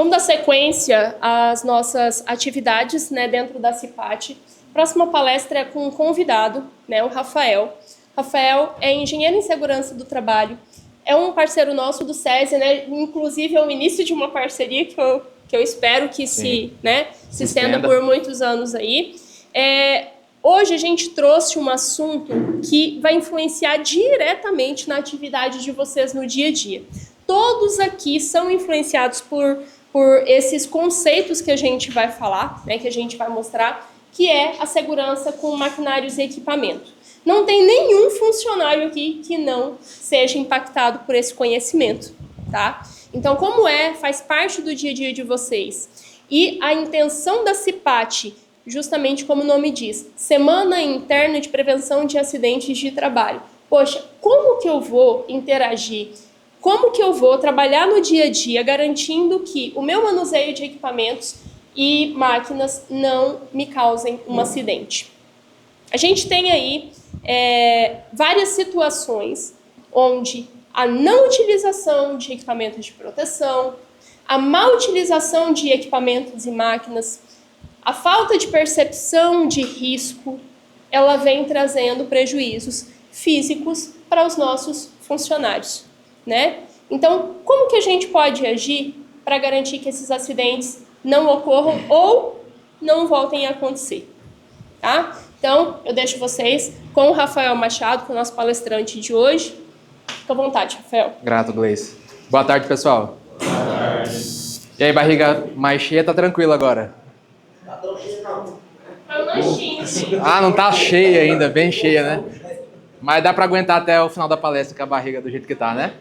Vamos dar sequência às nossas atividades, né, dentro da CIPAT. Próxima palestra é com um convidado, né, o Rafael. Rafael é engenheiro em segurança do trabalho, é um parceiro nosso do SESI, né, inclusive é o início de uma parceria que eu espero que se estenda por muitos anos aí. Hoje a gente trouxe um assunto que vai influenciar diretamente na atividade de vocês no dia a dia. Todos aqui são influenciados por esses conceitos que a gente vai falar, né, que a gente vai mostrar, que é a segurança com maquinários e equipamento. Não tem nenhum funcionário aqui que não seja impactado por esse conhecimento, tá? Então, como faz parte do dia a dia de vocês. E a intenção da CIPAT, justamente como o nome diz, Semana Interna de Prevenção de Acidentes de Trabalho. Poxa, como que eu vou interagir? Como que eu vou trabalhar no dia a dia garantindo que o meu manuseio de equipamentos e máquinas não me causem um acidente? A gente tem aí várias situações onde a não utilização de equipamentos de proteção, a má utilização de equipamentos e máquinas, a falta de percepção de risco, ela vem trazendo prejuízos físicos para os nossos funcionários, né? Então, como que a gente pode agir para garantir que esses acidentes não ocorram ou não voltem a acontecer, tá? Então, eu deixo vocês com o Rafael Machado, que é o nosso palestrante de hoje. Fica à vontade, Rafael. Grato, Gleice. Boa tarde, pessoal. Boa tarde. E aí, barriga mais cheia, tá tranquilo agora? Tá tão cheio não. Tá um lanchinho. Ah, não tá cheia ainda, bem cheia, né? Mas dá pra aguentar até o final da palestra com a barriga do jeito que tá, né?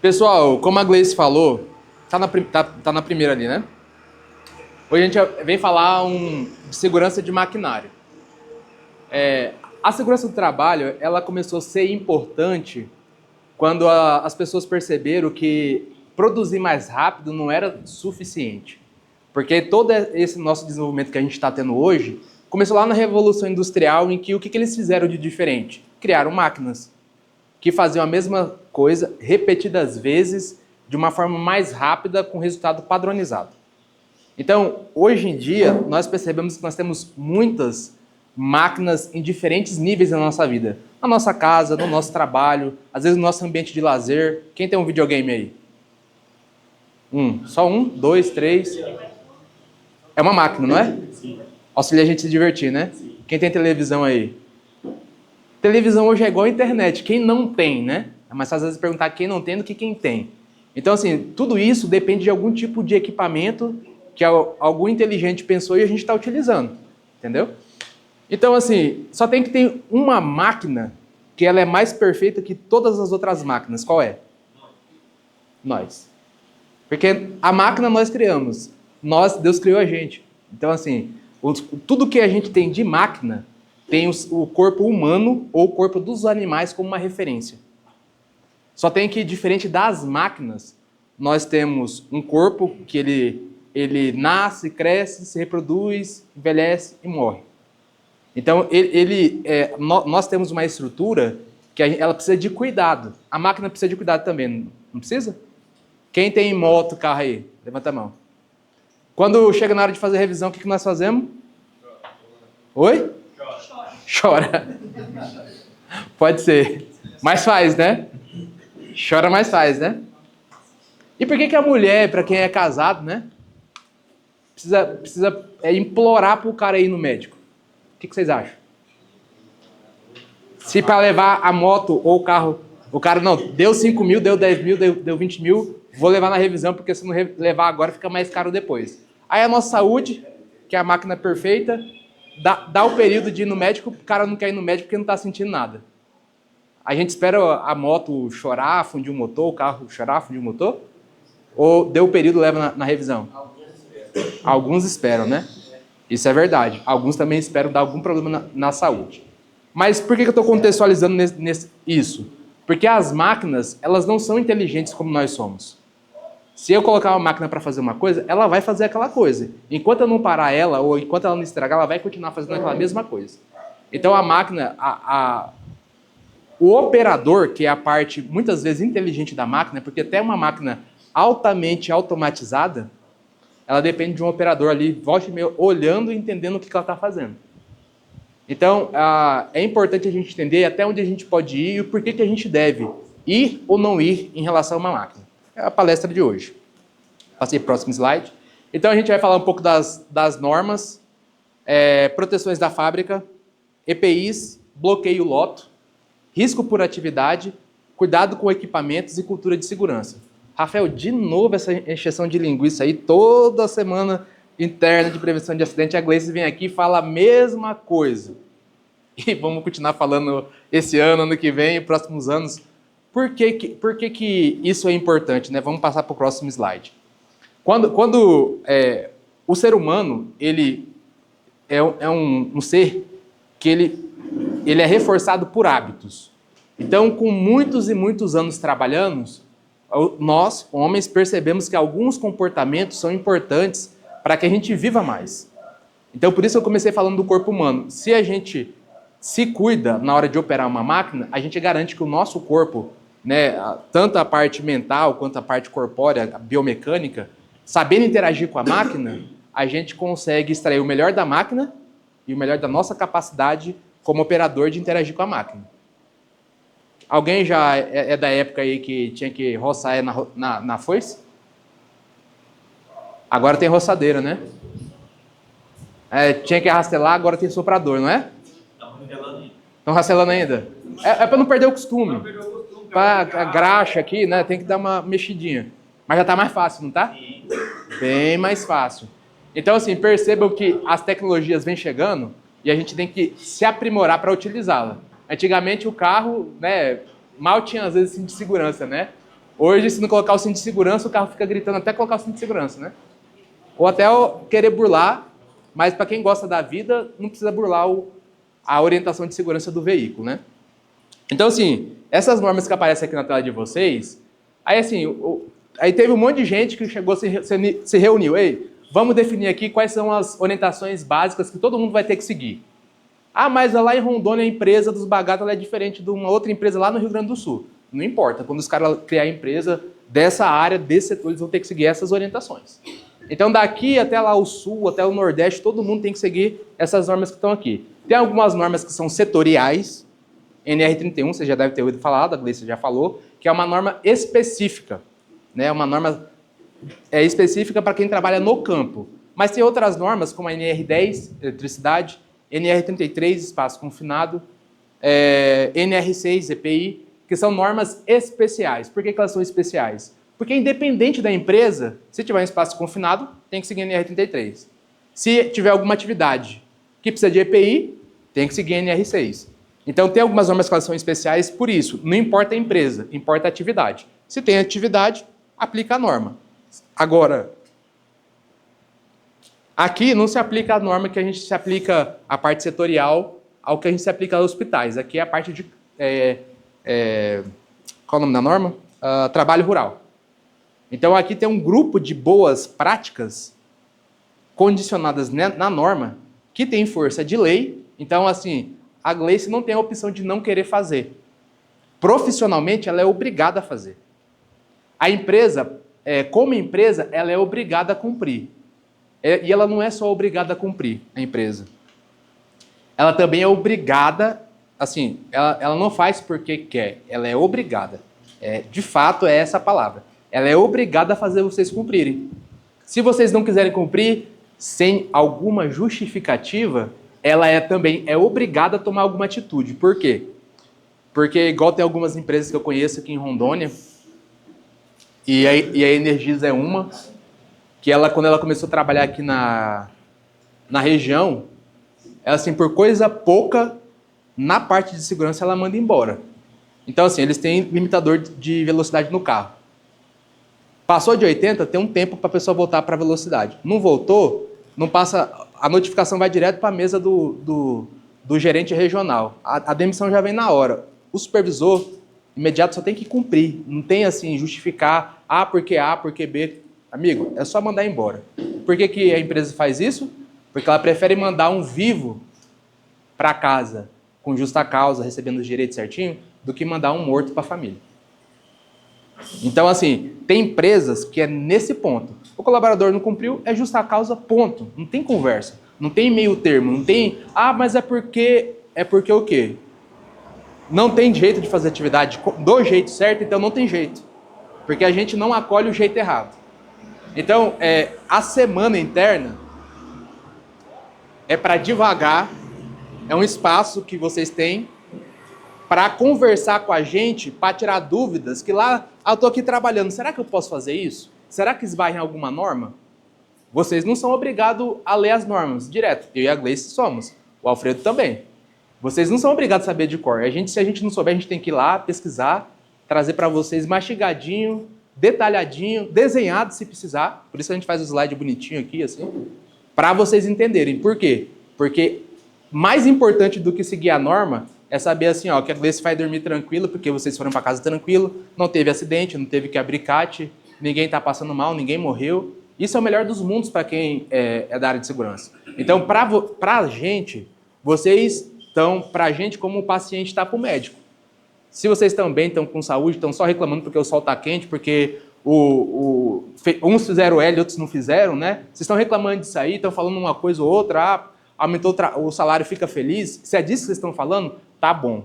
Pessoal, como a Gleice falou, tá na primeira ali, né? Hoje a gente vem falar de segurança de maquinário. A segurança do trabalho, ela começou a ser importante quando as pessoas perceberam que produzir mais rápido não era suficiente. Porque todo esse nosso desenvolvimento que a gente está tendo hoje começou lá na Revolução Industrial, em que o que eles fizeram de diferente? Criaram máquinas que faziam a mesma coisa repetidas vezes de uma forma mais rápida com resultado padronizado. Então, hoje em dia, nós percebemos que nós temos muitas máquinas em diferentes níveis na nossa vida. Na nossa casa, no nosso trabalho, às vezes no nosso ambiente de lazer. Quem tem um videogame aí? Só um, dois, três. É uma máquina, não é? Sim. Auxilia a gente a se divertir, né? Sim. Quem tem televisão aí? Televisão hoje é igual a internet. Quem não tem, né? É mais fácil às vezes perguntar quem não tem do que quem tem. Então, assim, tudo isso depende de algum tipo de equipamento que algum inteligente pensou e a gente está utilizando. Entendeu? Então, assim, só tem que ter uma máquina que ela é mais perfeita que todas as outras máquinas. Qual é? Nós. Porque a máquina nós criamos. Deus criou a gente. Então, assim, tudo que a gente tem de máquina tem o corpo humano ou o corpo dos animais como uma referência. Só tem que, diferente das máquinas, nós temos um corpo que ele nasce, cresce, se reproduz, envelhece e morre. Então, nós temos uma estrutura que ela precisa de cuidado. A máquina precisa de cuidado também, não precisa? Quem tem moto, carro aí? Levanta a mão. Quando chega na hora de fazer revisão, o que nós fazemos? Oi? Chora. Pode ser. Mas faz, né? Chora, mas faz, né? E por que a mulher, para quem é casado, né? Precisa implorar pro cara ir no médico? O que vocês acham? Se para levar a moto ou o carro, o cara, não, deu 5 mil, deu 10 mil, deu 20 mil, vou levar na revisão, porque se não levar agora fica mais caro depois. Aí a nossa saúde, que é a máquina perfeita, dá o período de ir no médico, o cara não quer ir no médico porque não está sentindo nada. A gente espera a moto chorar, fundir o motor, o carro chorar, fundir o motor? Ou deu o período e leva na revisão? Alguns esperam, né? Isso é verdade. Alguns também esperam dar algum problema na saúde. Mas por que eu estou contextualizando isso? Porque as máquinas, elas não são inteligentes como nós somos. Se eu colocar uma máquina para fazer uma coisa, ela vai fazer aquela coisa. Enquanto eu não parar ela, ou enquanto ela não estragar, ela vai continuar fazendo aquela mesma coisa. Então a máquina, o operador, que é a parte muitas vezes inteligente da máquina, porque até uma máquina altamente automatizada, ela depende de um operador ali, volta e meia, olhando e entendendo o que ela está fazendo. Então, é importante a gente entender até onde a gente pode ir e o porquê que a gente deve ir ou não ir em relação a uma máquina. É a palestra de hoje. Passei para o próximo slide. Então, a gente vai falar um pouco das normas, proteções da fábrica, EPIs, bloqueio loto, risco por atividade, cuidado com equipamentos e cultura de segurança. Rafael, de novo essa encheção de linguiça aí, toda semana interna de prevenção de acidente, a Gleice vem aqui e fala a mesma coisa. E vamos continuar falando esse ano que vem, próximos anos. Por que isso é importante, né? Vamos passar para o próximo slide. Quando o ser humano, ele é um ser que ele é reforçado por hábitos. Então, com muitos e muitos anos trabalhando, nós, homens, percebemos que alguns comportamentos são importantes para que a gente viva mais. Então, por isso eu comecei falando do corpo humano. Se a gente se cuida na hora de operar uma máquina, a gente garante que o nosso corpo, né, tanto a parte mental quanto a parte corpórea, a biomecânica, sabendo interagir com a máquina, a gente consegue extrair o melhor da máquina e o melhor da nossa capacidade como operador de interagir com a máquina. Alguém já é da época aí que tinha que roçar na foice? Agora tem roçadeira, né? Tinha que rastelar, agora tem soprador, não é? Estão rastelando ainda? É para não perder o costume. Para a graxa aqui, né? Tem que dar uma mexidinha. Mas já está mais fácil, não está? Bem mais fácil. Então, assim, percebam que as tecnologias vêm chegando e a gente tem que se aprimorar para utilizá-la. Antigamente o carro, né, mal tinha às vezes cinto de segurança, né? Hoje, se não colocar o cinto de segurança, o carro fica gritando até colocar o cinto de segurança, né? Ou até querer burlar, mas para quem gosta da vida, não precisa burlar a orientação de segurança do veículo, né? Então, assim, essas normas que aparecem aqui na tela de vocês, aí assim, aí teve um monte de gente que chegou, se reuniu, ei, vamos definir aqui quais são as orientações básicas que todo mundo vai ter que seguir. Ah, mas lá em Rondônia a empresa dos bagatas é diferente de uma outra empresa lá no Rio Grande do Sul. Não importa, quando os caras criarem a empresa dessa área, desse setor, eles vão ter que seguir essas orientações. Então daqui até lá o Sul, até o Nordeste, todo mundo tem que seguir essas normas que estão aqui. Tem algumas normas que são setoriais, NR31, você já deve ter ouvido falar, a Gleice já falou, que é uma norma específica, né? Uma norma específica para quem trabalha no campo. Mas tem outras normas, como a NR10, eletricidade, NR33, espaço confinado, NR6, EPI, que são normas especiais. Por que elas são especiais? Porque independente da empresa, se tiver um espaço confinado, tem que seguir NR33. Se tiver alguma atividade que precisa de EPI, tem que seguir NR6. Então tem algumas normas que elas são especiais por isso. Não importa a empresa, importa a atividade. Se tem atividade, aplica a norma. Agora, aqui não se aplica a norma que a gente se aplica a parte setorial ao que a gente se aplica aos hospitais. Aqui é a parte de... qual é o nome da norma? Trabalho rural. Então aqui tem um grupo de boas práticas condicionadas na norma que tem força de lei. Então, assim, a Gleice não tem a opção de não querer fazer. Profissionalmente, ela é obrigada a fazer. A empresa, como empresa, ela é obrigada a cumprir. E ela não é só obrigada a cumprir, a empresa. Ela também é obrigada, assim, ela não faz porque quer, ela é obrigada. De fato, é essa a palavra. Ela é obrigada a fazer vocês cumprirem. Se vocês não quiserem cumprir, sem alguma justificativa, ela também é obrigada a tomar alguma atitude. Por quê? Porque, igual tem algumas empresas que eu conheço aqui em Rondônia, e a Energisa é uma, que ela, quando ela começou a trabalhar aqui na região, ela, assim, por coisa pouca, na parte de segurança, ela manda embora. Então, assim, eles têm limitador de velocidade no carro. Passou de 80, tem um tempo para a pessoa voltar para a velocidade. Não voltou, não passa, a notificação vai direto para a mesa do gerente regional. A demissão já vem na hora. O supervisor imediato só tem que cumprir. Não tem, assim, justificar porque A, porque B. Amigo, é só mandar embora. Por que a empresa faz isso? Porque ela prefere mandar um vivo para casa com justa causa, recebendo os direitos certinho, do que mandar um morto para a família. Então, assim, tem empresas que é nesse ponto. O colaborador não cumpriu, é justa causa, ponto. Não tem conversa, não tem meio termo, não tem... Ah, mas é porque... É porque o quê? Não tem jeito de fazer atividade do jeito certo, então não tem jeito. Porque a gente não acolhe o jeito errado. Então, a semana interna é para devagar, é um espaço que vocês têm para conversar com a gente, para tirar dúvidas, que lá, eu estou aqui trabalhando, será que eu posso fazer isso? Será que esbarra em alguma norma? Vocês não são obrigados a ler as normas direto, eu e a Gleice somos, o Alfredo também. Vocês não são obrigados a saber de cor, se a gente não souber, a gente tem que ir lá, pesquisar, trazer para vocês mastigadinho, detalhadinho, desenhado se precisar, por isso a gente faz o slide bonitinho aqui, assim, para vocês entenderem. Por quê? Porque mais importante do que seguir a norma é saber assim, ó, que a Gleice vai dormir tranquilo, porque vocês foram para casa tranquilo, não teve acidente, não teve que abrir CAT, ninguém está passando mal, ninguém morreu. Isso é o melhor dos mundos para quem é da área de segurança. Então, para a gente, vocês estão, para a gente, como o paciente está para o médico. Se vocês também estão com saúde, estão só reclamando porque o sol está quente, porque uns fizeram L, outros não fizeram, né? Vocês estão reclamando disso aí, estão falando uma coisa ou outra, aumentou o salário, fica feliz. Se é disso que vocês estão falando, tá bom,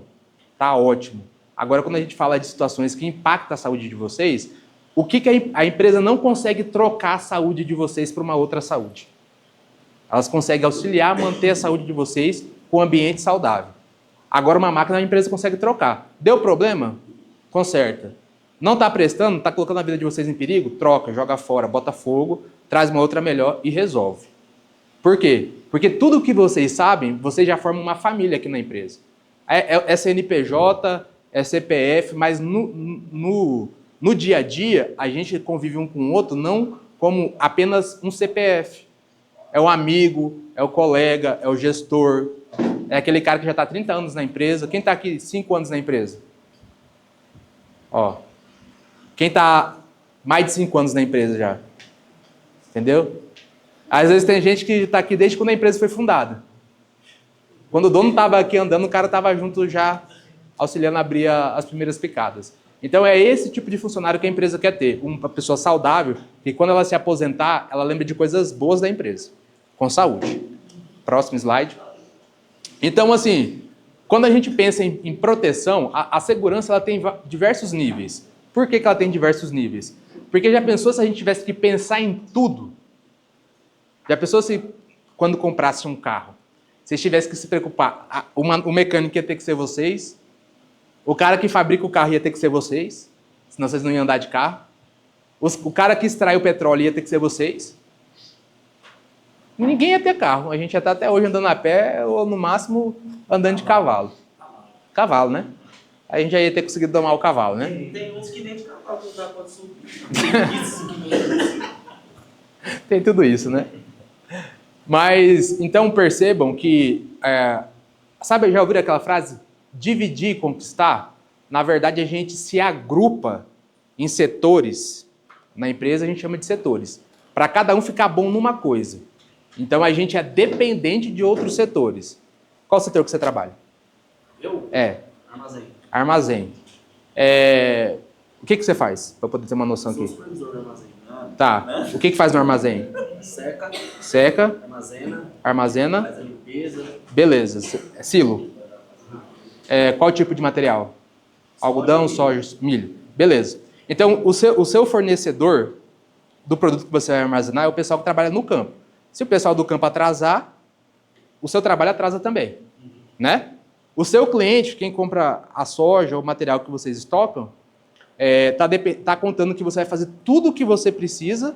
tá ótimo. Agora, quando a gente fala de situações que impactam a saúde de vocês, o que a empresa não consegue trocar a saúde de vocês para uma outra saúde? Elas conseguem auxiliar a manter a saúde de vocês com um ambiente saudável. Agora, uma máquina a empresa consegue trocar. Deu problema? Conserta. Não está prestando? Está colocando a vida de vocês em perigo? Troca, joga fora, bota fogo, traz uma outra melhor e resolve. Por quê? Porque tudo que vocês sabem, vocês já formam uma família aqui na empresa. É CNPJ, é CPF, mas no dia a dia, a gente convive um com o outro não como apenas um CPF. É o amigo, é o colega, é o gestor, é aquele cara que já está há 30 anos na empresa. Quem está aqui 5 anos na empresa? Ó, quem está mais de 5 anos na empresa já? Entendeu? Às vezes tem gente que está aqui desde quando a empresa foi fundada. Quando o dono estava aqui andando, o cara estava junto já, auxiliando a abrir as primeiras picadas. Então é esse tipo de funcionário que a empresa quer ter. Uma pessoa saudável, que quando ela se aposentar, ela lembra de coisas boas da empresa. Com saúde. Próximo slide. Então, assim, quando a gente pensa em proteção, a segurança ela tem diversos níveis. Por que ela tem diversos níveis? Porque já pensou se a gente tivesse que pensar em tudo? Já pensou se, quando comprasse um carro, vocês tivessem que se preocupar, o mecânico ia ter que ser vocês, o cara que fabrica o carro ia ter que ser vocês, senão vocês não iam andar de carro, o cara que extrai o petróleo ia ter que ser vocês, ninguém ia ter carro, a gente ia estar até hoje andando a pé ou, no máximo, andando de cavalo. Cavalo, né? Aí a gente já ia ter conseguido domar o cavalo, né? Tem uns que nem de cavalo que já pode subir. Tem tudo isso, né? Mas, então percebam que, sabe, já ouviram aquela frase? Dividir e conquistar? Na verdade, a gente se agrupa em setores. Na empresa, a gente chama de setores. Para cada um ficar bom numa coisa. Então, a gente é dependente de outros setores. Qual setor que você trabalha? Eu? Armazém. Armazém. O que você faz? Para poder ter uma noção Sou aqui. supervisor do armazém. Tá. O que faz no armazém? Seca. Seca. Armazena. Armazena. Faz a limpeza. Beleza. Silo. Qual tipo de material? Algodão, soja, milho. Beleza. Então, o seu fornecedor do produto que você vai armazenar é o pessoal que trabalha no campo. Se o pessoal do campo atrasar, o seu trabalho atrasa também. Né? O seu cliente, quem compra a soja ou o material que vocês estocam, tá contando que você vai fazer tudo o que você precisa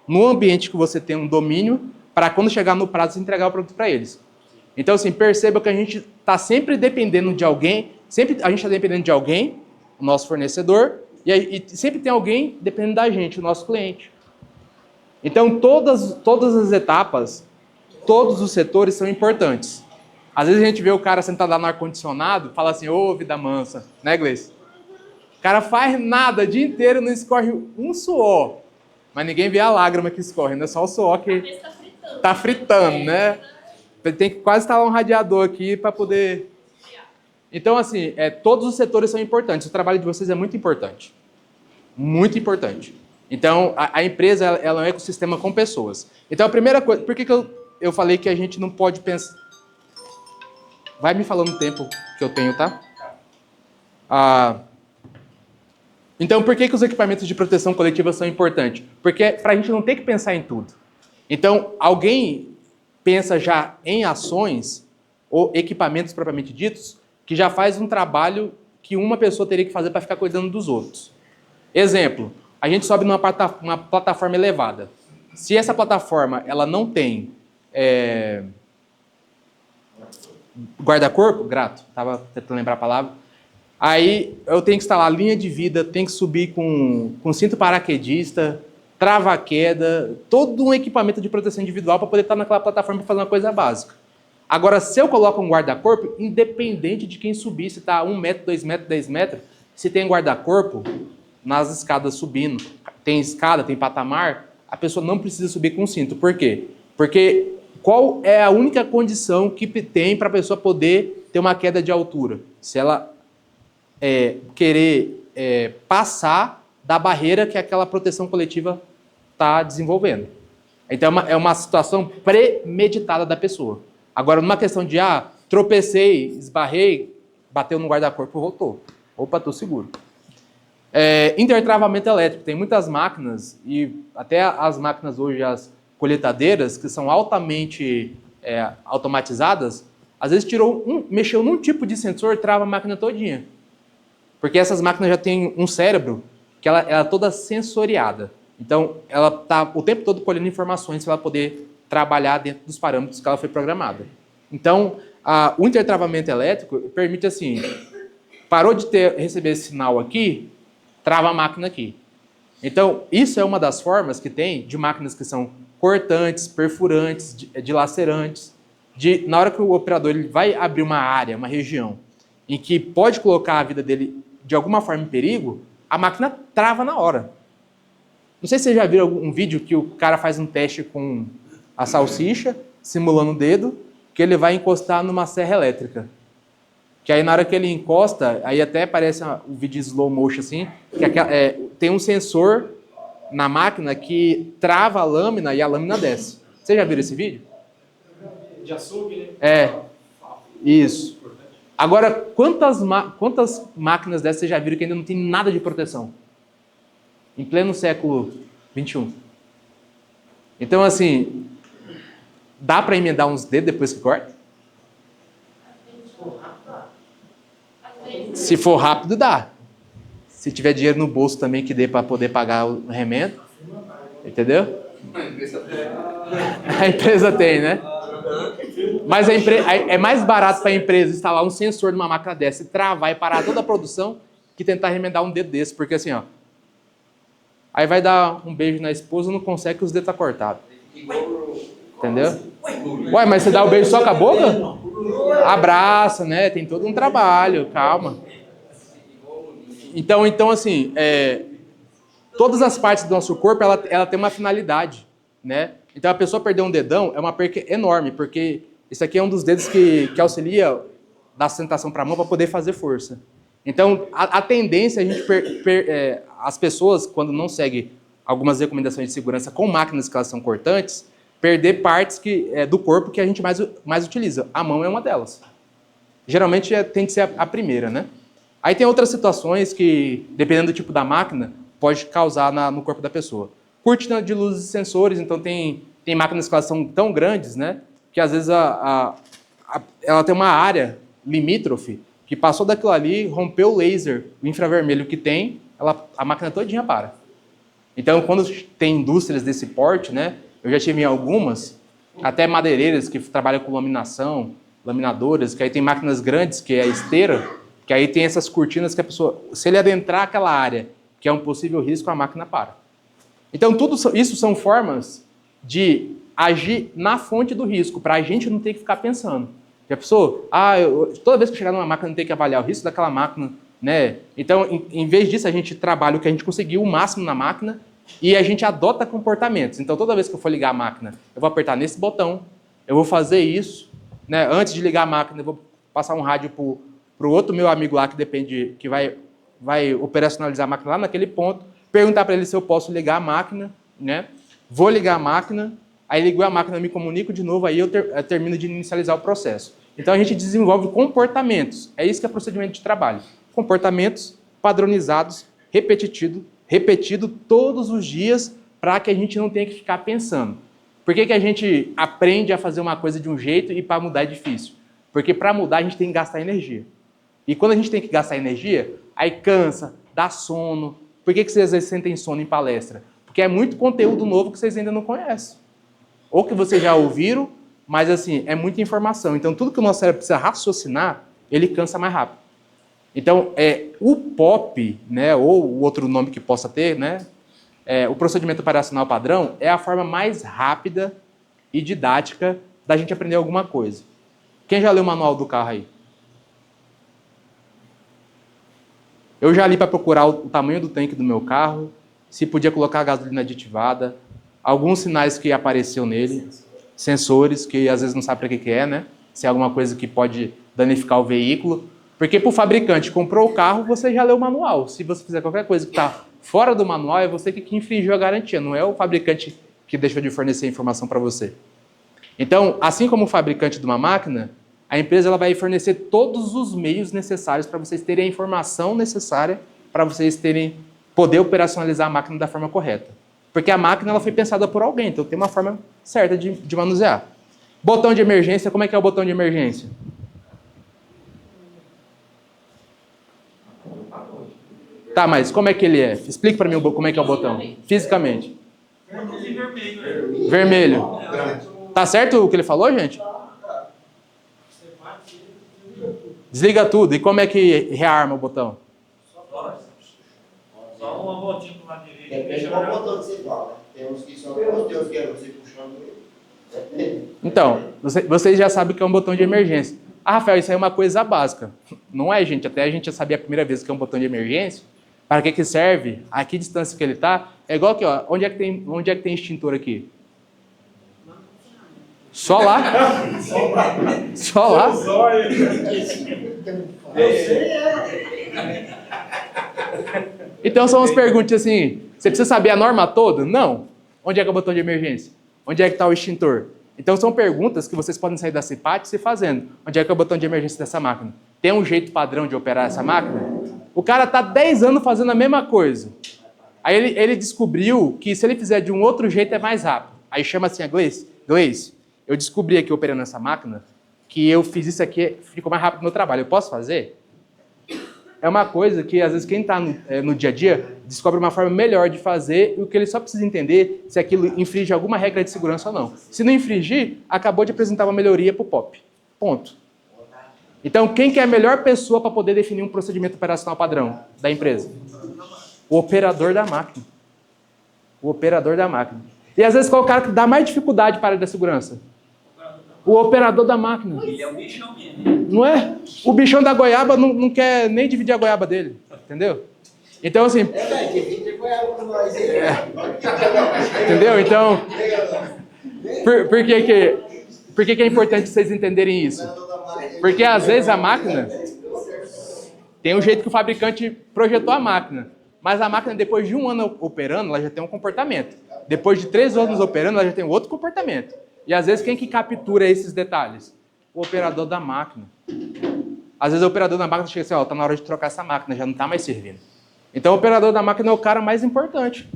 no ambiente que você tem um domínio para quando chegar no prazo você entregar o produto para eles. Então, assim, perceba que a gente está sempre dependendo de alguém, a gente está dependendo de alguém, o nosso fornecedor, e sempre tem alguém dependendo da gente, o nosso cliente. Então, todas as etapas, todos os setores são importantes. Às vezes a gente vê o cara sentado lá no ar-condicionado, fala assim, ô, vida mansa, né, Gleice? O cara faz nada, o dia inteiro não escorre um suor, mas ninguém vê a lágrima que escorre, não é só o suor que tá fritando, né? Tem que quase instalar um radiador aqui para poder... Então, assim, todos os setores são importantes, o trabalho de vocês é muito importante. Muito importante. Então, a empresa ela é um ecossistema com pessoas. Então, a primeira coisa... Por que eu falei que a gente não pode pensar... Vai me falando o tempo que eu tenho, tá? Então, por que os equipamentos de proteção coletiva são importantes? Porque para a gente não ter que pensar em tudo. Então, alguém pensa já em ações ou equipamentos propriamente ditos que já faz um trabalho que uma pessoa teria que fazer para ficar cuidando dos outros. Exemplo, a gente sobe numa plataforma elevada. Se essa plataforma ela não tem guarda-corpo, grato, estava tentando lembrar a palavra, aí eu tenho que instalar linha de vida, tenho que subir com cinto paraquedista, trava-queda, todo um equipamento de proteção individual para poder estar naquela plataforma para fazer uma coisa básica. Agora, se eu coloco um guarda-corpo, independente de quem subir, se está 1 metro, 2 metros, 10 metros, se tem guarda-corpo, nas escadas subindo, tem escada, tem patamar, a pessoa não precisa subir com cinto. Por quê? Porque qual é a única condição que tem para a pessoa poder ter uma queda de altura? Se ela querer passar da barreira que aquela proteção coletiva está desenvolvendo. Então, é uma situação premeditada da pessoa. Agora, numa questão de, tropecei, esbarrei, bateu no guarda-corpo, voltou. Opa, estou seguro. Intertravamento elétrico. Tem muitas máquinas, e até as máquinas hoje, as coletadeiras, que são altamente automatizadas, às vezes mexeu num tipo de sensor, trava a máquina todinha. Porque essas máquinas já têm um cérebro que ela é toda sensoriada. Então, ela está o tempo todo colhendo informações para ela poder trabalhar dentro dos parâmetros que ela foi programada. Então, o intertravamento elétrico permite assim, parou de receber esse sinal aqui, trava a máquina aqui. Então, isso é uma das formas que tem de máquinas que são cortantes, perfurantes, dilacerantes, na hora que o operador ele vai abrir uma área, uma região, em que pode colocar a vida dele de alguma forma em perigo, a máquina trava na hora. Não sei se vocês já viram um vídeo que o cara faz um teste com a salsicha, simulando o dedo, que ele vai encostar numa serra elétrica. Que aí na hora que ele encosta, aí até aparece um vídeo slow motion assim, que tem um sensor na máquina que trava a lâmina e a lâmina desce. Vocês já viram esse vídeo? De açougue, né? Isso. Agora, quantas máquinas dessas vocês já viram que ainda não tem nada de proteção? Em pleno século XXI. Então, assim, dá para emendar uns dedos depois que corta? Se for rápido, dá. Se tiver dinheiro no bolso também que dê para poder pagar o remendo. Entendeu? A empresa tem, né? Mas é mais barato para a empresa instalar um sensor numa máquina dessa e travar e parar toda a produção que tentar remendar um dedo desse. Porque assim, aí vai dar um beijo na esposa, não consegue que os dedos estão cortados. Entendeu? Ué, mas você dá o beijo só com a boca? Abraça, né? Tem todo um trabalho, calma. Então assim, todas as partes do nosso corpo, ela tem uma finalidade, né? Então a pessoa perder um dedão é uma perca enorme, porque esse aqui é um dos dedos que auxilia da sustentação para a mão para poder fazer força. Então a tendência é a gente as pessoas, quando não seguem algumas recomendações de segurança com máquinas que elas são cortantes, perder partes do corpo que a gente mais utiliza. A mão é uma delas. Geralmente tem que ser a primeira, né? Aí tem outras situações que, dependendo do tipo da máquina, pode causar no corpo da pessoa. Cortina de luzes e sensores, então tem máquinas que elas são tão grandes, né? Que às vezes ela tem uma área limítrofe que passou daquilo ali, rompeu o laser, o infravermelho que tem, a máquina todinha para. Então, quando tem indústrias desse porte, né? Eu já tive em algumas, até madeireiras que trabalham com laminação, laminadoras, que aí tem máquinas grandes, que é a esteira, que aí tem essas cortinas que a pessoa, se ele adentrar aquela área, que é um possível risco, a máquina para. Então, tudo isso são formas de agir na fonte do risco, para a gente não ter que ficar pensando. Já pensou? Toda vez que eu chegar numa máquina, eu não tenho que avaliar o risco daquela máquina, né? Então, em vez disso, a gente trabalha o que a gente conseguiu, o máximo na máquina, e a gente adota comportamentos. Então, toda vez que eu for ligar a máquina, eu vou apertar nesse botão, eu vou fazer isso, né? Antes de ligar a máquina, eu vou passar um rádio para o outro meu amigo lá, que vai operacionalizar a máquina lá naquele ponto, perguntar para ele se eu posso ligar a máquina, né? Vou ligar a máquina, aí ligo a máquina, me comunico de novo, aí eu termino de inicializar o processo. Então a gente desenvolve comportamentos, é isso que é procedimento de trabalho. Comportamentos padronizados, repetido todos os dias, para que a gente não tenha que ficar pensando. Por que a gente aprende a fazer uma coisa de um jeito e para mudar é difícil? Porque para mudar a gente tem que gastar energia. E quando a gente tem que gastar energia, aí cansa, dá sono. Por que vocês às vezes sentem sono em palestra? Porque é muito conteúdo novo que vocês ainda não conhecem. Ou que vocês já ouviram, mas assim, é muita informação. Então tudo que o nosso cérebro precisa raciocinar, ele cansa mais rápido. Então, o POP, né, ou o outro nome que possa ter, né, o procedimento operacional padrão, é a forma mais rápida e didática da gente aprender alguma coisa. Quem já leu o manual do carro aí? Eu já li para procurar o tamanho do tanque do meu carro, se podia colocar a gasolina aditivada, alguns sinais que apareceu nele, sensores, que às vezes não sabe para que é, né? Se é alguma coisa que pode danificar o veículo. Porque para o fabricante comprou o carro, você já leu o manual. Se você fizer qualquer coisa que está fora do manual, é você que infringiu a garantia, não é o fabricante que deixou de fornecer a informação para você. Então, assim como o fabricante de uma máquina, a empresa ela vai fornecer todos os meios necessários para vocês terem a informação necessária para vocês poder operacionalizar a máquina da forma correta. Porque a máquina ela foi pensada por alguém, então tem uma forma certa de manusear. Botão de emergência, como é que é o botão de emergência? Tá, mas como é que ele é? Explique para mim como é que é o botão, fisicamente. Vermelho. Tá certo o que ele falou, gente? Desliga tudo. E como é que rearma o botão? Só uma voltinha para o lado direito. Depende qual botão que você fala. Tem uns que são bons, tem uns que é você puxando ele. Então, vocês já sabem que é um botão de emergência. Ah, Rafael, isso aí é uma coisa básica. Não é, gente? Até a gente já sabia a primeira vez que é um botão de emergência. Para que serve? A que distância que ele está? É igual aqui, ó. Onde é que tem extintor aqui? Só lá? Só lá? Então são as perguntas assim, você precisa saber a norma toda? Não. Onde é que é o botão de emergência? Onde é que está o extintor? Então são perguntas que vocês podem sair da CIPAT se fazendo. Onde é que é o botão de emergência dessa máquina? Tem um jeito padrão de operar essa máquina? O cara está 10 anos fazendo a mesma coisa. Aí ele descobriu que se ele fizer de um outro jeito é mais rápido. Aí chama assim a Gleice, eu descobri aqui operando essa máquina que eu fiz isso aqui, ficou mais rápido no meu trabalho. Eu posso fazer? É uma coisa que, às vezes, quem está no dia a dia descobre uma forma melhor de fazer e o que ele só precisa entender se aquilo infringe alguma regra de segurança ou não. Se não infringir, acabou de apresentar uma melhoria para o POP. Ponto. Então, quem que é a melhor pessoa para poder definir um procedimento operacional padrão da empresa? O operador da máquina. O operador da máquina. E, às vezes, qual é o cara que dá mais dificuldade para a área da segurança? O operador da máquina. Ele é um bichão mesmo. Não é? O bichão da goiaba não quer nem dividir a goiaba dele. Entendeu? Então, assim... Entendeu? Então... Por que é importante vocês entenderem isso? Porque, às vezes, a máquina... Tem um jeito que o fabricante projetou a máquina. Mas a máquina, depois de um ano operando, ela já tem um comportamento. Depois de 3 anos operando, ela já tem outro comportamento. E às vezes quem que captura esses detalhes? O operador da máquina. Às vezes o operador da máquina chega assim, ó, tá na hora de trocar essa máquina, já não tá mais servindo. Então o operador da máquina é o cara mais importante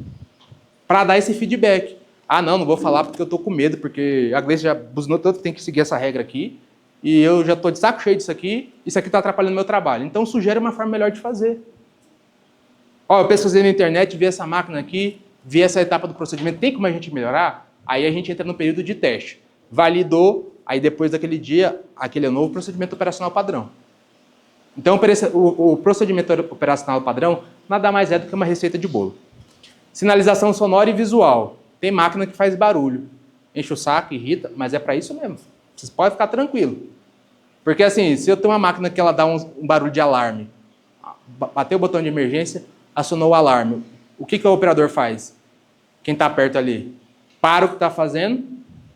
para dar esse feedback. Ah, não vou falar porque eu tô com medo, porque a Gleice já buzinou tanto que tem que seguir essa regra aqui, e eu já tô de saco cheio disso aqui tá atrapalhando meu trabalho. Então sugere uma forma melhor de fazer. Ó, eu pesquisei na internet, vi essa máquina aqui, vi essa etapa do procedimento, tem como a gente melhorar? Aí a gente entra no período de teste. Validou, aí depois daquele dia, aquele é o novo procedimento operacional padrão. Então, o procedimento operacional padrão nada mais é do que uma receita de bolo. Sinalização sonora e visual. Tem máquina que faz barulho. Enche o saco, irrita, mas é para isso mesmo. Vocês podem ficar tranquilos. Porque assim, se eu tenho uma máquina que ela dá um barulho de alarme, bateu o botão de emergência, acionou o alarme. O que o operador faz? Quem está perto ali? Para o que está fazendo,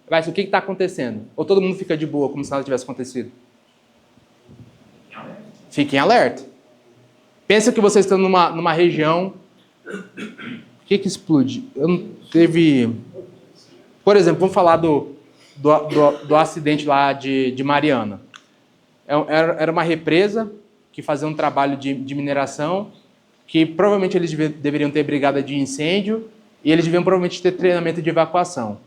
vai ser o que está acontecendo. Ou todo mundo fica de boa, como se nada tivesse acontecido? Fiquem alerta. Pensa que vocês estão numa região O que explode? Eu não teve... Por exemplo, vamos falar do acidente lá de Mariana. Era uma represa que fazia um trabalho de mineração, que provavelmente eles deveriam ter brigada de incêndio e eles deviam provavelmente ter treinamento de evacuação.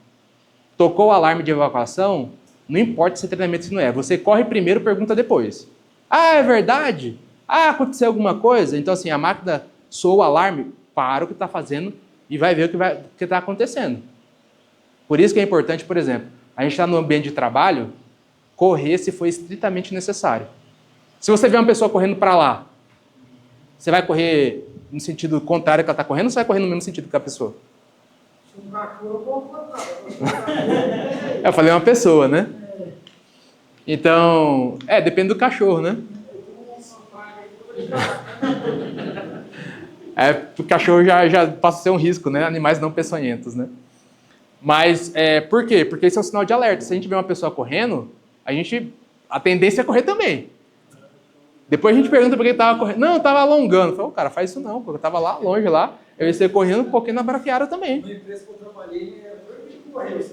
Tocou o alarme de evacuação, não importa se é treinamento ou se não é. Você corre primeiro, pergunta depois. Ah, é verdade? Ah, aconteceu alguma coisa? Então, assim, a máquina soa o alarme, para o que está fazendo e vai ver o que está acontecendo. Por isso que é importante, por exemplo, a gente está no ambiente de trabalho, correr se for estritamente necessário. Se você vê uma pessoa correndo para lá, você vai correr no sentido contrário que ela está correndo ou você vai correr no mesmo sentido que a pessoa? Um cachorro, eu vou contar. Eu falei uma pessoa, né? Então, depende do cachorro, né? O cachorro já passa a ser um risco, né? Animais não peçonhentos, né? Mas, por quê? Porque esse é um sinal de alerta. Se a gente vê uma pessoa correndo, a tendência é correr também. Depois a gente pergunta por que estava correndo. Não, eu estava alongando. Eu falei, cara, faz isso não, porque eu estava lá longe lá. Eu ia ser correndo um pouquinho na braquiária também. Na empresa que eu trabalhei, era proibido correr.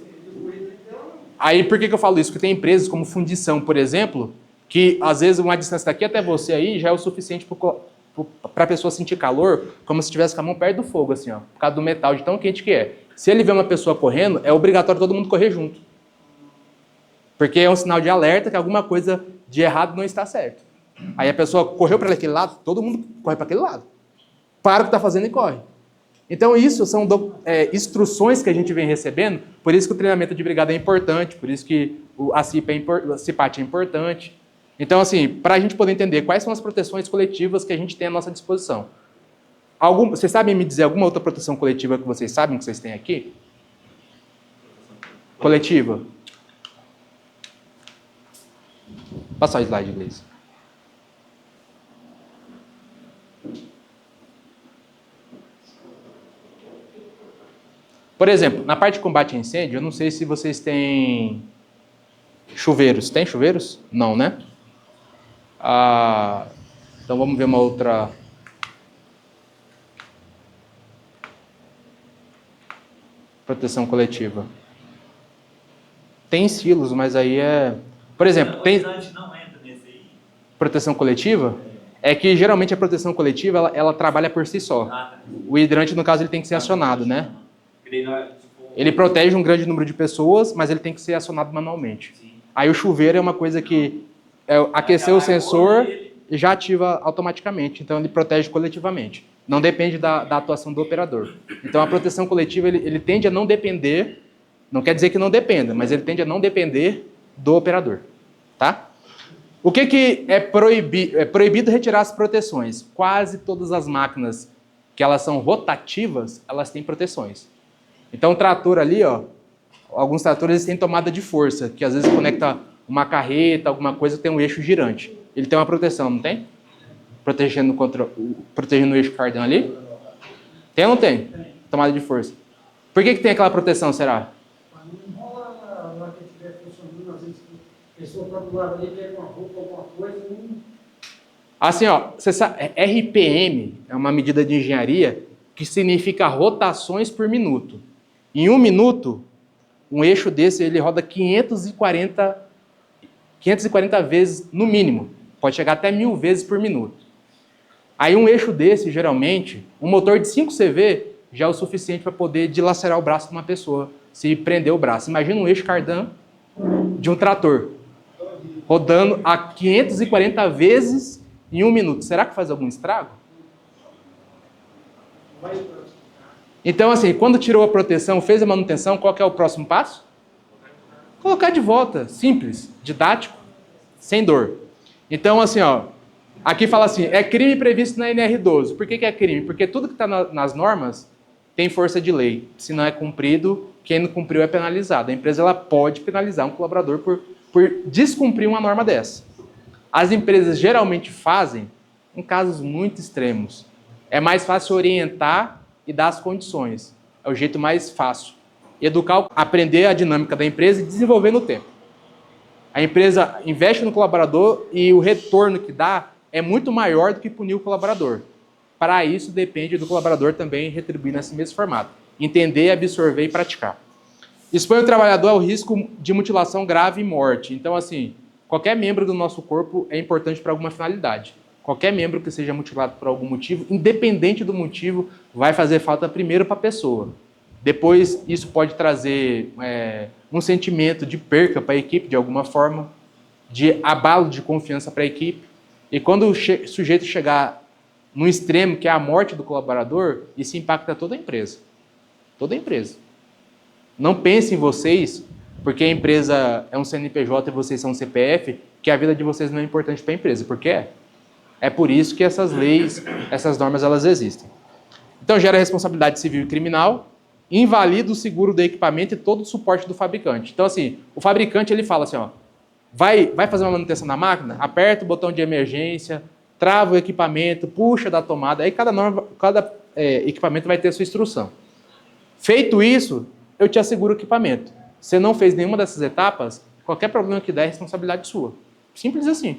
Aí, por que eu falo isso? Porque tem empresas como fundição, por exemplo, que às vezes uma distância daqui até você aí já é o suficiente para a pessoa sentir calor, como se estivesse com a mão perto do fogo, assim, ó, por causa do metal, de tão quente que é. Se ele vê uma pessoa correndo, é obrigatório todo mundo correr junto. Porque é um sinal de alerta que alguma coisa de errado não está certo. Aí a pessoa correu para aquele lado, todo mundo corre para aquele lado. Para o que está fazendo e corre. Então isso são instruções que a gente vem recebendo, por isso que o treinamento de brigada é importante, por isso que a CIPAT é importante. Então, assim, para a gente poder entender quais são as proteções coletivas que a gente tem à nossa disposição. Vocês sabem me dizer alguma outra proteção coletiva que vocês sabem que vocês têm aqui? Coletiva. Passa o slide, Gleice. Por exemplo, na parte de combate a incêndio, eu não sei se vocês têm chuveiros. Tem chuveiros? Não, né? Então vamos ver uma outra. Proteção coletiva. Tem silos, mas aí Por exemplo, tem. O hidrante não entra nesse aí. Proteção coletiva? É que geralmente a proteção coletiva ela trabalha por si só. O hidrante, no caso, ele tem que ser acionado, né? Ele protege um grande número de pessoas, mas ele tem que ser acionado manualmente. Sim. Aí o chuveiro é uma coisa que aquecer o sensor e já ativa automaticamente. Então ele protege coletivamente. Não depende da atuação do operador. Então a proteção coletiva ele tende a não depender, não quer dizer que não dependa, mas ele tende a não depender do operador. Tá? O que é proibido? É proibido retirar as proteções. Quase todas as máquinas que elas são rotativas, elas têm proteções. Então o trator ali, ó, alguns tratores têm tomada de força, que às vezes conecta uma carreta, alguma coisa, tem um eixo girante. Ele tem uma proteção, não tem? Protegendo o eixo cardan ali? Tem ou não tem? Tomada de força. Por que tem aquela proteção, será? Não rola na hora que estiver funcionando, às vezes a pessoa está do lado ali, pega uma roupa, alguma coisa, não... Assim, ó, você sabe, RPM é uma medida de engenharia que significa rotações por minuto. Em um minuto, um eixo desse ele roda 540 vezes no mínimo. Pode chegar até 1000 vezes por minuto. Aí um eixo desse, geralmente, um motor de 5 CV já é o suficiente para poder dilacerar o braço de uma pessoa, se prender o braço. Imagina um eixo cardan de um trator, rodando a 540 vezes em um minuto. Será que faz algum estrago? Então, assim, quando tirou a proteção, fez a manutenção, qual que é o próximo passo? Colocar de volta. Simples, didático, sem dor. Então, assim, ó, aqui fala assim, é crime previsto na NR12. Por que é crime? Porque tudo que está nas normas tem força de lei. Se não é cumprido, quem não cumpriu é penalizado. A empresa ela pode penalizar um colaborador por descumprir uma norma dessa. As empresas geralmente fazem em casos muito extremos. É mais fácil orientar e dar as condições. É o jeito mais fácil. Educar, aprender a dinâmica da empresa e desenvolver no tempo. A empresa investe no colaborador e o retorno que dá é muito maior do que punir o colaborador. para isso depende do colaborador também retribuir nesse mesmo formato. Entender, absorver e praticar. Expõe o trabalhador ao risco de mutilação grave e morte. Então, assim, qualquer membro do nosso corpo é importante para alguma finalidade. Qualquer membro que seja mutilado por algum motivo, independente do motivo, vai fazer falta primeiro para a pessoa. Depois, isso pode trazer um sentimento de perca para a equipe, de alguma forma, de abalo de confiança para a equipe. E quando o sujeito chegar no extremo, que é a morte do colaborador, isso impacta toda a empresa. Toda a empresa. Não pensem em vocês, porque a empresa é um CNPJ e vocês são um CPF, que a vida de vocês não é importante para a empresa, porque é. É por isso que essas leis, essas normas, elas existem. Então, gera responsabilidade civil e criminal, invalida o seguro do equipamento e todo o suporte do fabricante. Então, assim, o fabricante, ele fala assim, ó, vai fazer uma manutenção na máquina, aperta o botão de emergência, trava o equipamento, puxa da tomada, aí cada equipamento vai ter a sua instrução. Feito isso, eu te asseguro o equipamento. Se não fez nenhuma dessas etapas, qualquer problema que der é responsabilidade sua. Simples assim.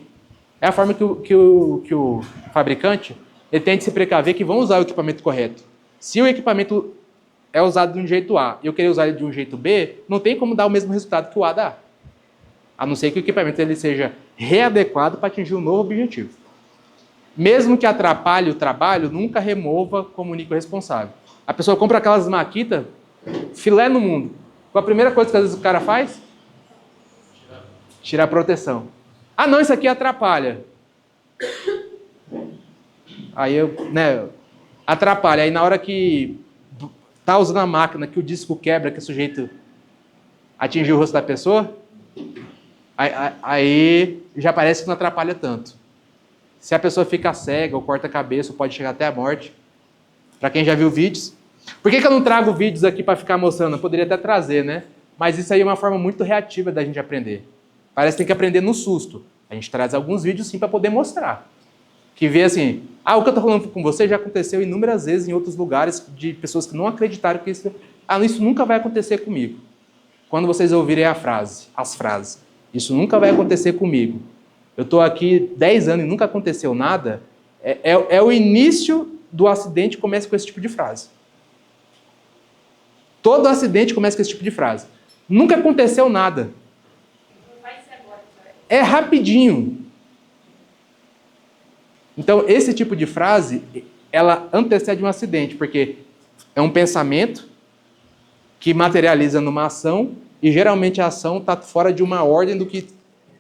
É a forma que o fabricante ele tem de se precaver que vão usar o equipamento correto. Se o equipamento é usado de um jeito A e eu querer usar ele de um jeito B, não tem como dar o mesmo resultado que o A dá. A não ser que o equipamento ele seja readequado para atingir um novo objetivo. Mesmo que atrapalhe o trabalho, nunca remova, comunique o responsável. A pessoa compra aquelas maquitas, filé no mundo. Qual a primeira coisa que às vezes o cara faz? Tirar a proteção. Ah, não, isso aqui atrapalha. Aí atrapalha. Aí na hora que tá usando a máquina, que o disco quebra, que o sujeito atingiu o rosto da pessoa, aí já parece que não atrapalha tanto. Se a pessoa fica cega ou corta a cabeça, pode chegar até a morte. Para quem já viu vídeos. Por que eu não trago vídeos aqui para ficar mostrando? Eu poderia até trazer, né? Mas isso aí é uma forma muito reativa da gente aprender. Parece que tem que aprender no susto. A gente traz alguns vídeos sim para poder mostrar. Que vê assim, o que eu estou falando com você já aconteceu inúmeras vezes em outros lugares de pessoas que não acreditaram que isso nunca vai acontecer comigo. Quando vocês ouvirem as frases, isso nunca vai acontecer comigo. Eu estou aqui 10 anos e nunca aconteceu nada, é o início do acidente que começa com esse tipo de frase. Todo acidente começa com esse tipo de frase. Nunca aconteceu nada. É rapidinho. Então, esse tipo de frase, ela antecede um acidente, porque é um pensamento que materializa numa ação e geralmente a ação está fora de uma ordem do que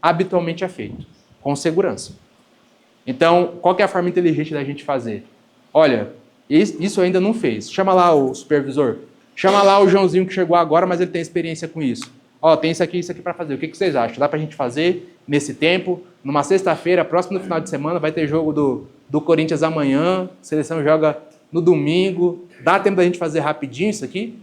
habitualmente é feito, com segurança. Então, qual que é a forma inteligente da gente fazer? Olha, isso ainda não fez. Chama lá o supervisor. Chama lá o Joãozinho que chegou agora, mas ele tem experiência com isso. Tem isso aqui para fazer. O que vocês acham? Dá para a gente fazer nesse tempo? Numa sexta-feira, próximo no final de semana, vai ter jogo do Corinthians amanhã. A seleção joga no domingo. Dá tempo da gente fazer rapidinho isso aqui?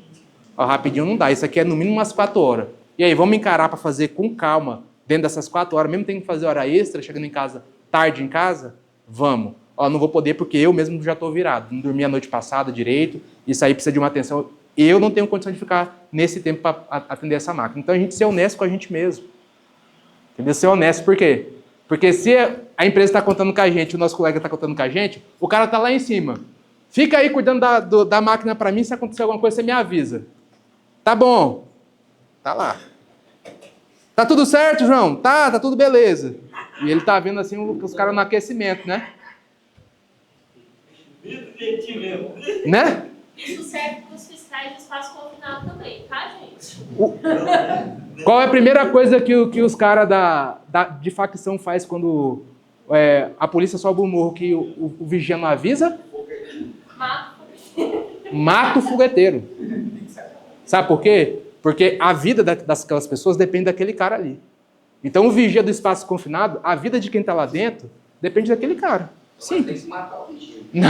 Rapidinho não dá. Isso aqui é no mínimo umas 4 horas. E aí, vamos encarar para fazer com calma dentro dessas 4 horas, mesmo tendo que fazer hora extra, chegando em casa tarde em casa? Vamos. Não vou poder porque eu mesmo já estou virado. Não dormi a noite passada direito. Isso aí precisa de uma atenção. Eu não tenho condição de ficar nesse tempo para atender essa máquina. Então, a gente ser honesto com a gente mesmo. Entendeu? Ser honesto, por quê? Porque se a empresa está contando com a gente, o nosso colega está contando com a gente, o cara está lá em cima. Fica aí cuidando da máquina para mim, se acontecer alguma coisa, você me avisa. Tá bom. Tá lá. Tá tudo certo, João? Tá tudo beleza. E ele tá vendo assim os caras no aquecimento, né? Né? Isso serve para os fiscais de espaço confinado também, tá, gente? Qual é a primeira coisa que os caras de facção faz quando a polícia sobe o morro que o vigia não avisa? Mata o fogueteiro. Sabe por quê? Porque a vida daquelas pessoas depende daquele cara ali. Então, o vigia do espaço confinado, a vida de quem está lá dentro, depende daquele cara. Sim. Tem que se matar o vigia. Não.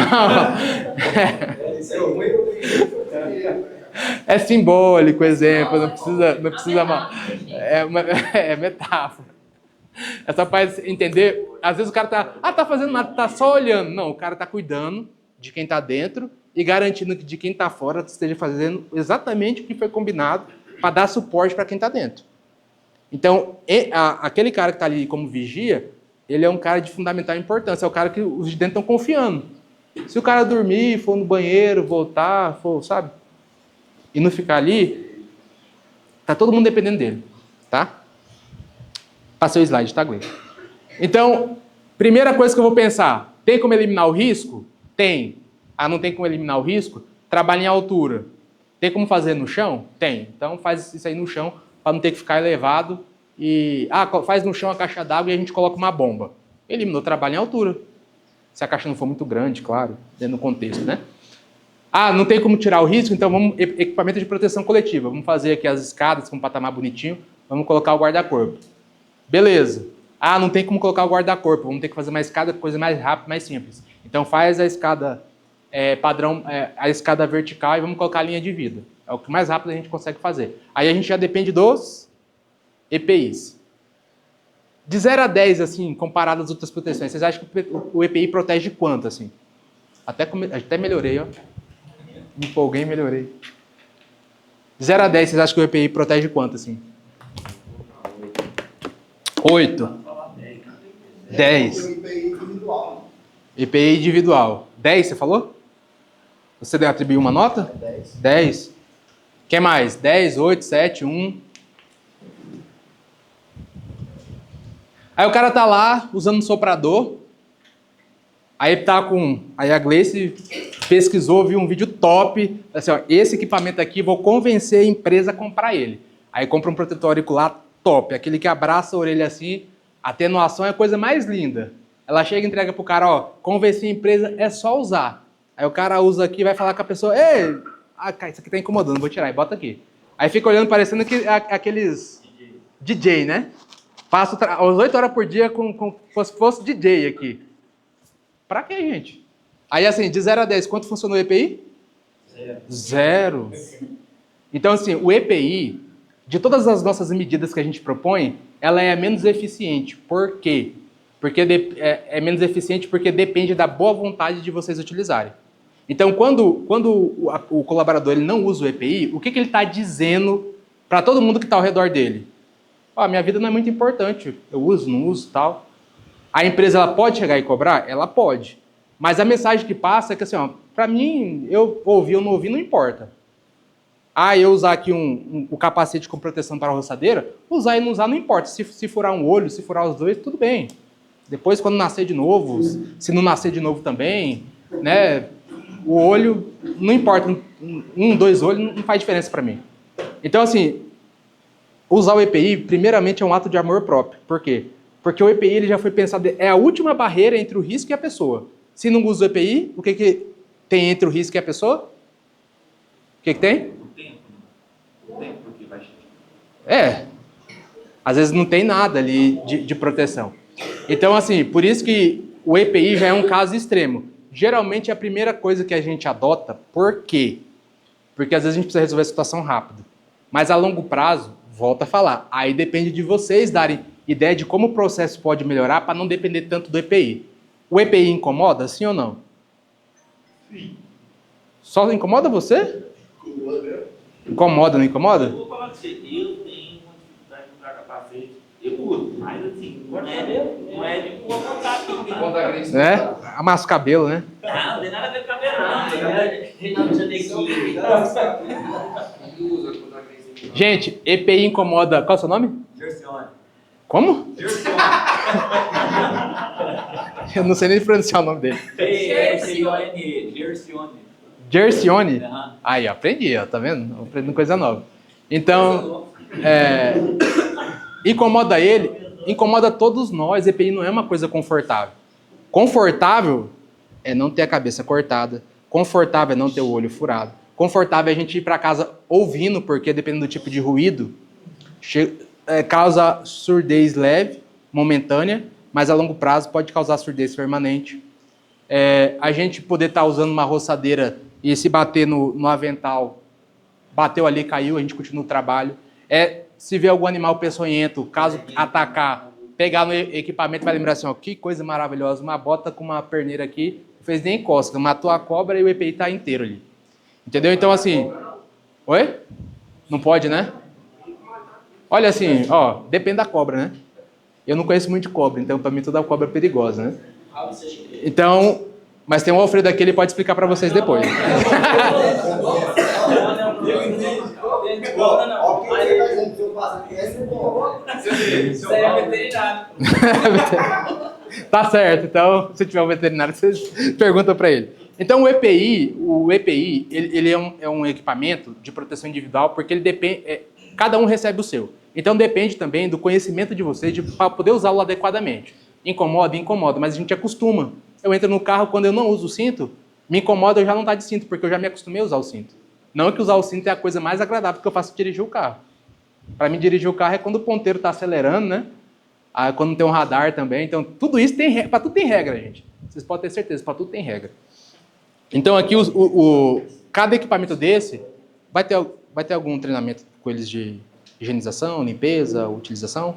É simbólico, exemplo. Não precisa mal. É metáfora. É só para entender. Às vezes o cara tá fazendo nada, tá só olhando. Não, o cara tá cuidando de quem está dentro e garantindo que de quem está fora esteja fazendo exatamente o que foi combinado para dar suporte para quem está dentro. Então, aquele cara que está ali como vigia, ele é um cara de fundamental importância, é o cara que os de dentro estão confiando. Se o cara dormir, for no banheiro, voltar, for, sabe? E não ficar ali, tá todo mundo dependendo dele, tá? Passei o slide, tá, Glenn? Então, primeira coisa que eu vou pensar, tem como eliminar o risco? Tem. Ah, não tem como eliminar o risco? Trabalha em altura. Tem como fazer no chão? Tem. Então faz isso aí no chão, para não ter que ficar elevado. E faz no chão a caixa d'água e a gente coloca uma bomba. Eliminou o trabalho em altura. Se a caixa não for muito grande, claro, dentro do contexto, né? Ah, não tem como tirar o risco? Então vamos, equipamento de proteção coletiva. Vamos fazer aqui as escadas com um patamar bonitinho. Vamos colocar o guarda-corpo. Beleza. Ah, não tem como colocar o guarda-corpo. Vamos ter que fazer uma escada, coisa mais rápida, mais simples. Então faz a escada padrão, a escada vertical e vamos colocar a linha de vida. É o que mais rápido a gente consegue fazer. Aí a gente já depende dos EPIs. De 0 a 10, assim, comparado às outras proteções, vocês acham que o EPI protege quanto, assim? Até melhorei, ó. Me empolguei e melhorei. De 0 a 10, vocês acham que o EPI protege quanto, assim? 8. 10. EPI individual. 10, você falou? Você atribuiu uma nota? 10. 10. Quem mais? 10, 8, 7, 1. Aí o cara tá lá usando um soprador. Aí a Gleice pesquisou, viu um vídeo top. Assim, ó, esse equipamento aqui, vou convencer a empresa a comprar ele. Aí compra um protetor auricular top, aquele que abraça a orelha assim. A atenuação é a coisa mais linda. Ela chega e entrega pro cara, ó, convencer a empresa é só usar. Aí o cara usa aqui e vai falar com a pessoa, ei, isso aqui tá incomodando, vou tirar e bota aqui. Aí fica olhando parecendo que aqueles DJ, né? Passa às 8 horas por dia como se fosse DJ aqui. Pra quê, gente? Aí assim, de 0 a 10, quanto funcionou o EPI? 0. Então assim, o EPI, de todas as nossas medidas que a gente propõe, ela é a menos eficiente. Por quê? Porque é menos eficiente porque depende da boa vontade de vocês utilizarem. Então, quando o colaborador ele não usa o EPI, o que ele está dizendo para todo mundo que está ao redor dele? Ó, minha vida não é muito importante, eu uso, não uso, tal. A empresa ela pode chegar e cobrar? Ela pode. Mas a mensagem que passa é que assim, ó, para mim, eu ouvi ou não ouvi, não importa. Ah, eu usar aqui o capacete com proteção para a roçadeira, usar e não usar não importa. Se furar um olho, se furar os dois, tudo bem. Depois, quando nascer de novo, se não nascer de novo também, né? O olho, não importa, 2 olhos, não faz diferença para mim. Então, assim, usar o EPI, primeiramente, é um ato de amor próprio. Por quê? Porque o EPI ele já foi pensado, é a última barreira entre o risco e a pessoa. Se não usa o EPI, o que tem entre o risco e a pessoa? O que tem? O tempo que vai chegar. Às vezes não tem nada ali de proteção. Então, assim, por isso que o EPI já é um caso extremo. Geralmente é a primeira coisa que a gente adota. Por quê? Porque às vezes a gente precisa resolver a situação rápido. Mas a longo prazo, volta a falar, aí depende de vocês darem ideia de como o processo pode melhorar para não depender tanto do EPI. O EPI incomoda, sim ou não? Sim. Só incomoda você? Incomoda, não incomoda? Eu vou falar pra você, eu tenho uma dificuldade de usar capacete. Eu uso, mas assim, não é de boa vontade. Né? Amassa o cabelo, né? Não tem nada a ver com cabelo, não. Reinaldo Janequim. Gente, EPI incomoda... Qual é o seu nome? Gercione. Como? Gercione. Eu não sei nem pronunciar o nome dele. Gercione. Gercione. Gercione? Uhum. Aí, aprendi, ó, tá vendo? Aprendendo coisa nova. Então, incomoda ele, incomoda todos nós. EPI não é uma coisa confortável. Confortável é não ter a cabeça cortada. Confortável é não ter o olho furado. Confortável é a gente ir para casa ouvindo, porque dependendo do tipo de ruído, causa surdez leve, momentânea, mas a longo prazo pode causar surdez permanente. A gente poder estar usando uma roçadeira e se bater no avental, bateu ali, caiu, a gente continua o trabalho. Se vê algum animal peçonhento, caso atacar, pegar no equipamento, vai lembrar assim, ó, que coisa maravilhosa, uma bota com uma perneira aqui, não fez nem cosca, matou a cobra e o EPI está inteiro ali. Entendeu? Então, assim... Oi? Não pode, né? Olha assim, ó, depende da cobra, né? Eu não conheço muito de cobra, então para mim toda cobra é perigosa, né? Então, Mas tem um Alfredo aqui, ele pode explicar para vocês depois. Isso aí é veterinário. Tá certo, então, se tiver um veterinário, vocês perguntam para ele. Então, o EPI ele é um equipamento de proteção individual, porque ele depende, cada um recebe o seu. Então, depende também do conhecimento de vocês para poder usá-lo adequadamente. Incomoda, incomoda, mas a gente acostuma. Eu entro no carro, quando eu não uso o cinto, me incomoda eu já não estar de cinto, porque eu já me acostumei a usar o cinto. Não é que usar o cinto é a coisa mais agradável que eu faço dirigir o carro. Para mim, dirigir o carro é quando o ponteiro está acelerando, né? Quando tem um radar também. Então, tudo isso tem regra. Para tudo tem regra, gente. Vocês podem ter certeza, para tudo tem regra. Então, aqui, cada equipamento desse vai ter algum treinamento com eles de higienização, limpeza, utilização?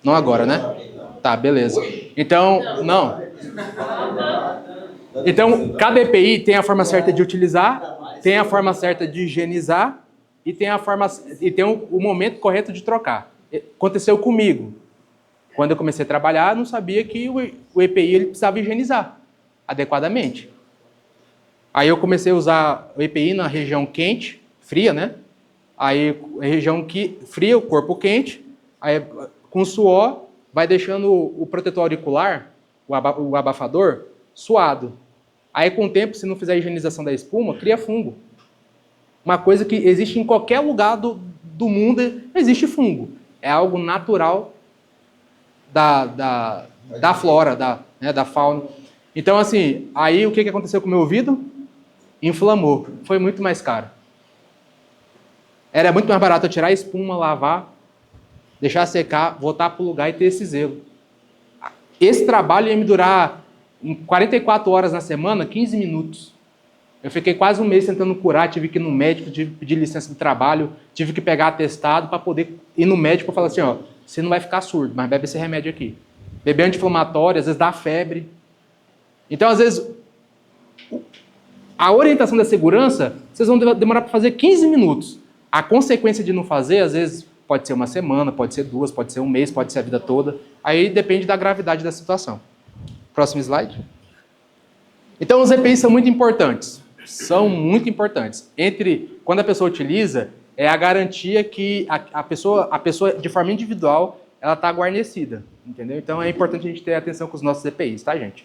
Não agora, né? Tá, beleza. Então, não. Então, cada EPI tem a forma certa de utilizar, tem a forma certa de higienizar e tem o momento correto de trocar. Aconteceu comigo. Quando eu comecei a trabalhar, eu não sabia que o EPI ele precisava higienizar adequadamente. Aí eu comecei a usar o EPI na região quente, fria, né? Aí a região fria, o corpo quente, aí com suor vai deixando o protetor auricular, o abafador, suado. Aí com o tempo, se não fizer a higienização da espuma, cria fungo. Uma coisa que existe em qualquer lugar do mundo, existe fungo. É algo natural da flora, da fauna. Então, assim, aí o que aconteceu com o meu ouvido? Inflamou. Foi muito mais caro. Era muito mais barato eu tirar a espuma, lavar, deixar secar, voltar para o lugar e ter esse zelo. Esse trabalho ia me durar, em 44 horas na semana, 15 minutos. Eu fiquei quase um mês tentando curar, tive que ir no médico, tive que pedir licença do trabalho, tive que pegar atestado para poder ir no médico e falar assim, ó, você não vai ficar surdo, mas bebe esse remédio aqui. Beber anti-inflamatório, às vezes dá febre. Então, às vezes, a orientação da segurança, vocês vão demorar para fazer 15 minutos. A consequência de não fazer, às vezes, pode ser uma semana, pode ser 2, pode ser um mês, pode ser a vida toda. Aí depende da gravidade da situação. Próximo slide. Então, os EPIs são muito importantes. São muito importantes. Quando a pessoa utiliza, é a garantia que a pessoa, de forma individual, ela está guarnecida. Entendeu? Então, é importante a gente ter atenção com os nossos EPIs, tá, gente?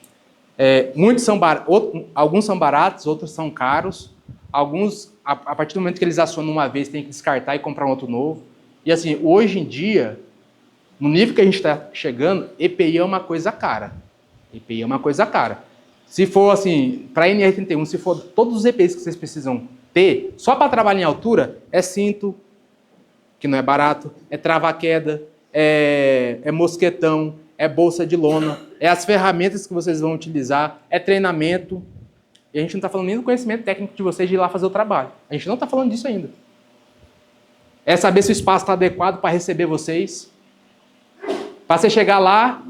Alguns são baratos, outros são caros. Alguns, a partir do momento que eles acionam uma vez, tem que descartar e comprar um outro novo. E assim, hoje em dia, no nível que a gente está chegando, EPI é uma coisa cara. EPI é uma coisa cara. Se for assim, para NR31, se for todos os EPIs que vocês precisam ter, só para trabalhar em altura, é cinto, que não é barato, é trava-queda, é mosquetão, é bolsa de lona, é as ferramentas que vocês vão utilizar, é treinamento. E a gente não está falando nem do conhecimento técnico de vocês de ir lá fazer o trabalho. A gente não está falando disso ainda. É saber se o espaço está adequado para receber vocês. Para você chegar lá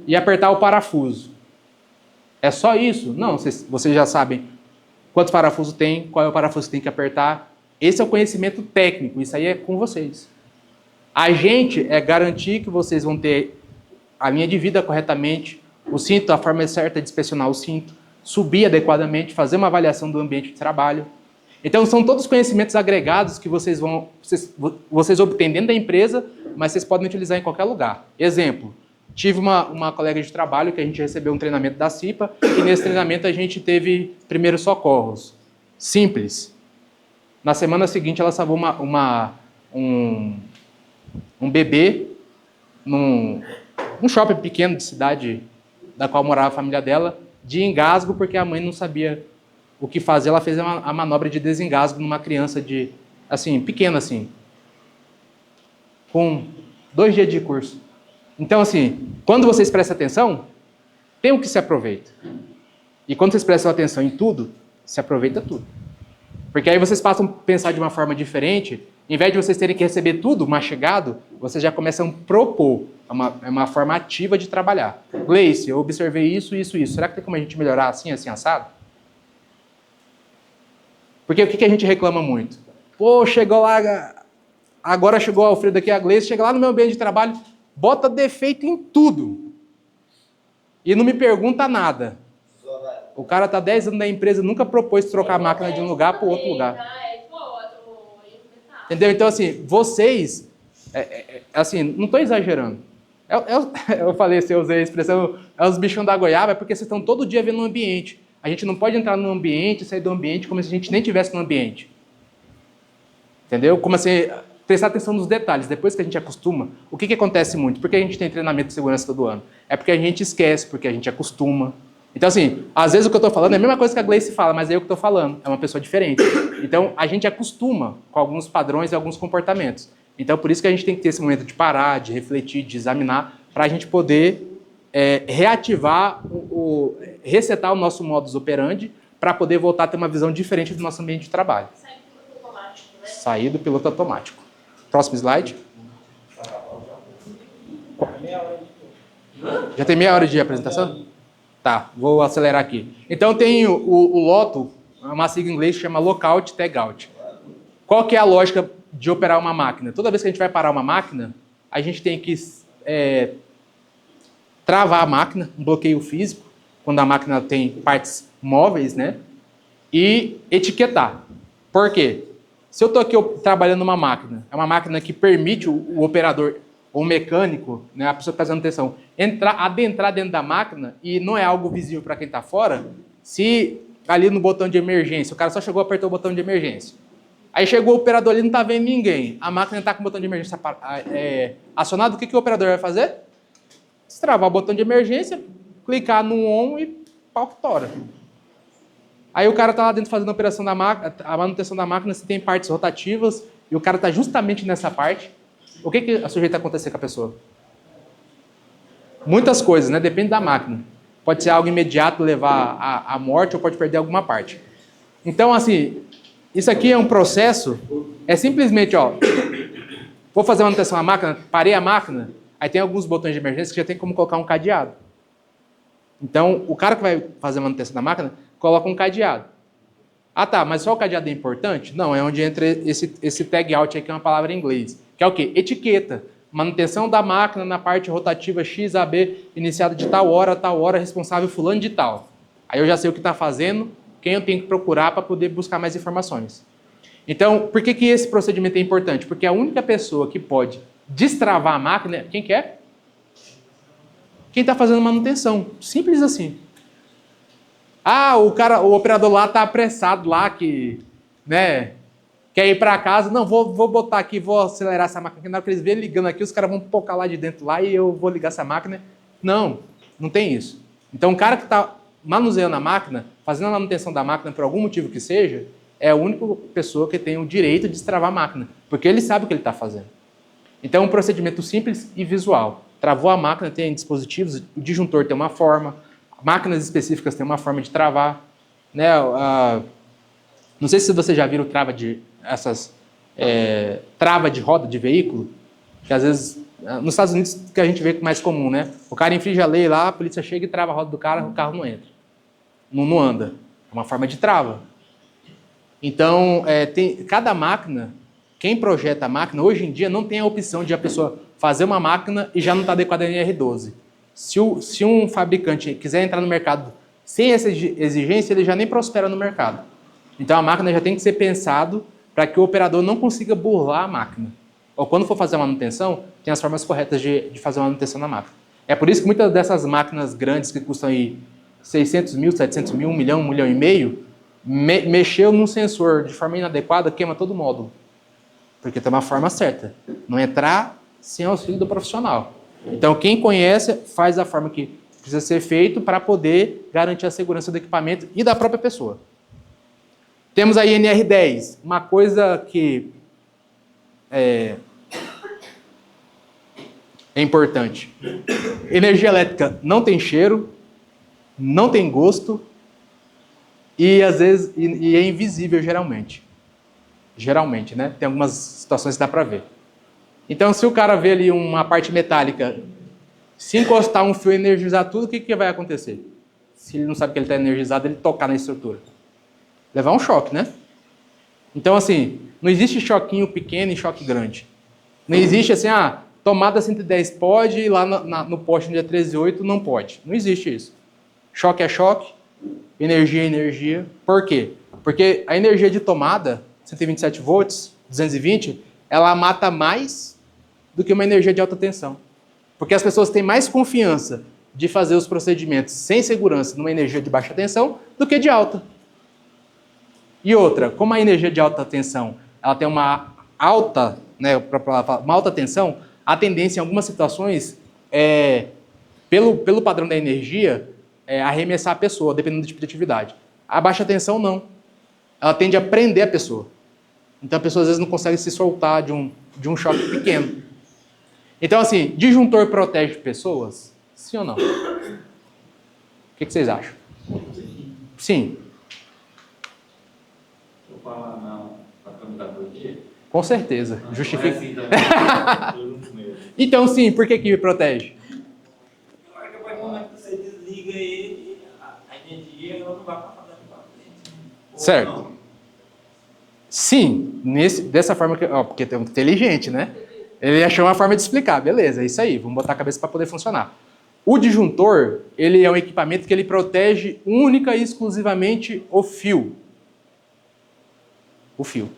e apertar o parafuso. É só isso? Não, vocês já sabem quantos parafusos tem, qual é o parafuso que tem que apertar. Esse é o conhecimento técnico, isso aí é com vocês. A gente é garantir que vocês vão ter a linha de vida corretamente, o cinto, a forma certa de inspecionar o cinto, subir adequadamente, fazer uma avaliação do ambiente de trabalho. Então, são todos conhecimentos agregados que vocês obtêm dentro da empresa, mas vocês podem utilizar em qualquer lugar. Exemplo, tive uma colega de trabalho que a gente recebeu um treinamento da CIPA, e nesse treinamento a gente teve primeiros socorros. Simples. Na semana seguinte, ela salvou um bebê num shopping pequeno de cidade da qual morava a família dela, de engasgo, porque a mãe não sabia o que fazer. Ela fez a manobra de desengasgo numa criança pequena assim, com 2 dias de curso. Então, assim, quando vocês prestam atenção, tem o que se aproveita. E quando vocês prestam atenção em tudo, se aproveita tudo. Porque aí vocês passam a pensar de uma forma diferente. Em vez de vocês terem que receber tudo mastigado, vocês já começam a propor. É uma forma ativa de trabalhar. Gleice, eu observei isso. Será que tem como a gente melhorar assim, assado? Porque o que a gente reclama muito? Pô, chegou lá, agora chegou o Alfredo aqui, a Gleice, chega lá no meu ambiente de trabalho, bota defeito em tudo. E não me pergunta nada. O cara tá 10 anos na empresa, nunca propôs trocar a máquina de um lugar para outro lugar. Entendeu? Então, assim, vocês, assim, não estou exagerando. Eu falei assim, eu usei a expressão, é os bichão da goiaba, é porque vocês estão todo dia vendo o ambiente. A gente não pode entrar no ambiente e sair do ambiente como se a gente nem estivesse no ambiente. Entendeu? Como assim, prestar atenção nos detalhes. Depois que a gente acostuma, o que acontece muito? Por que a gente tem treinamento de segurança todo ano? É porque a gente esquece, porque a gente acostuma. Então, assim, às vezes o que eu estou falando é a mesma coisa que a Gleice fala, mas é eu que estou falando. É uma pessoa diferente. Então, a gente acostuma com alguns padrões e alguns comportamentos. Então, por isso que a gente tem que ter esse momento de parar, de refletir, de examinar, para a gente poder reativar, resetar o nosso modus operandi, para poder voltar a ter uma visão diferente do nosso ambiente de trabalho. Sair do piloto automático. Próximo slide. Já tem meia hora de apresentação? Tá, vou acelerar aqui. Então tem o LOTO, uma sigla em inglês que chama Lockout Tagout. Qual que é a lógica de operar uma máquina? Toda vez que a gente vai parar uma máquina, a gente tem que travar a máquina, um bloqueio físico, quando a máquina tem partes móveis, né? E etiquetar. Por quê? Se eu estou aqui trabalhando numa máquina, é uma máquina que permite o operador ou o mecânico, né, a pessoa que está fazendo atenção, adentrar dentro da máquina e não é algo visível para quem está fora, se ali no botão de emergência, o cara só chegou, apertou o botão de emergência. Aí chegou o operador ali, não está vendo ninguém. A máquina está com o botão de emergência acionado, o que o operador vai fazer? Destravar o botão de emergência, clicar no ON e pau que tora. Aí o cara está lá dentro fazendo a operação da máquina, a manutenção da máquina, se tem partes rotativas, e o cara está justamente nessa parte. O que a sujeita acontecer com a pessoa? Muitas coisas, né? Depende da máquina. Pode ser algo imediato, levar à morte, ou pode perder alguma parte. Então, assim, isso aqui é um processo, é simplesmente, ó, vou fazer a manutenção da máquina, parei a máquina, aí tem alguns botões de emergência que já tem como colocar um cadeado. Então, o cara que vai fazer a manutenção da máquina, coloca um cadeado. Ah, tá, mas só o cadeado é importante? Não, é onde entra esse tag out aí, que é uma palavra em inglês. Que é o quê? Etiqueta. Manutenção da máquina na parte rotativa X a B, iniciada de tal hora, responsável fulano de tal. Aí eu já sei o que está fazendo, quem eu tenho que procurar para poder buscar mais informações. Então, por que esse procedimento é importante? Porque a única pessoa que pode destravar a máquina, quem que é? Quem está fazendo manutenção. Simples assim. Ah, o operador lá está apressado lá, que, né, quer ir para casa. Não, vou botar aqui, vou acelerar essa máquina. Na hora que eles verem ligando aqui, os caras vão pocar lá de dentro lá e eu vou ligar essa máquina. Não, não tem isso. Então, o cara que está manuseando a máquina, fazendo a manutenção da máquina por algum motivo que seja, é a única pessoa que tem o direito de destravar a máquina, porque ele sabe o que ele está fazendo. Então, é um procedimento simples e visual. Travou a máquina, tem dispositivos, o disjuntor tem uma forma, máquinas específicas têm uma forma de travar, né? Não sei se vocês já viram trava de roda de veículo, que às vezes, nos Estados Unidos, que a gente vê mais comum, né? O cara infringe a lei lá, a polícia chega e trava a roda do cara, o carro não entra. Não anda. É uma forma de trava. Então, cada máquina, quem projeta a máquina, hoje em dia não tem a opção de a pessoa fazer uma máquina e já não está adequada em NR12. Se um fabricante quiser entrar no mercado sem essa exigência, ele já nem prospera no mercado. Então a máquina já tem que ser pensado para que o operador não consiga burlar a máquina. Ou quando for fazer a manutenção, tem as formas corretas de fazer a manutenção na máquina. É por isso que muitas dessas máquinas grandes que custam aí 600 mil, 700 mil, 1 milhão e meio, mexeu num sensor de forma inadequada, queima todo o módulo. Porque tem uma forma certa. Não entrar sem auxílio do profissional. Então, quem conhece, faz da forma que precisa ser feito para poder garantir a segurança do equipamento e da própria pessoa. Temos aí NR10, uma coisa que é importante. Energia elétrica não tem cheiro, não tem gosto e, às vezes, é invisível geralmente. Geralmente, né? Tem algumas situações que dá para ver. Então, se o cara vê ali uma parte metálica, se encostar um fio e energizar tudo, o que vai acontecer? Se ele não sabe que ele está energizado, ele tocar na estrutura. Levar um choque, né? Então, assim, não existe choquinho pequeno e choque grande. Não existe assim, tomada 110 pode e lá no poste no dia 13.8 não pode. Não existe isso. Choque é choque, Energia, energia. Por quê? Porque a energia de tomada, 127 volts, 220, ela mata mais do que uma energia de alta tensão. Porque as pessoas têm mais confiança de fazer os procedimentos sem segurança numa energia de baixa tensão do que de alta. E outra, como a energia de alta tensão ela tem uma alta, né, uma alta tensão, a tendência em algumas situações é, pelo padrão da energia, arremessar a pessoa, dependendo do tipo de atividade. A baixa tensão não. Ela tende a prender a pessoa. Então a pessoa às vezes não consegue se soltar de um choque pequeno. Então assim, disjuntor protege pessoas? Sim ou não? O que vocês acham? Sim. Se eu falar não para perguntar por quê? Com certeza. Não, Justifica. não é assim também. Então sim, por que protege? Eu acho que a partir do momento que você desliga ele, a energia ela não vai passar daqui para frente. Ou Certo. não? Sim, dessa forma que. Ó, porque é muito inteligente, né? Ele achou uma forma de explicar. Beleza, é isso aí. Vamos botar a cabeça para poder funcionar. O disjuntor, ele é um equipamento que ele protege única e exclusivamente o fio. O fio.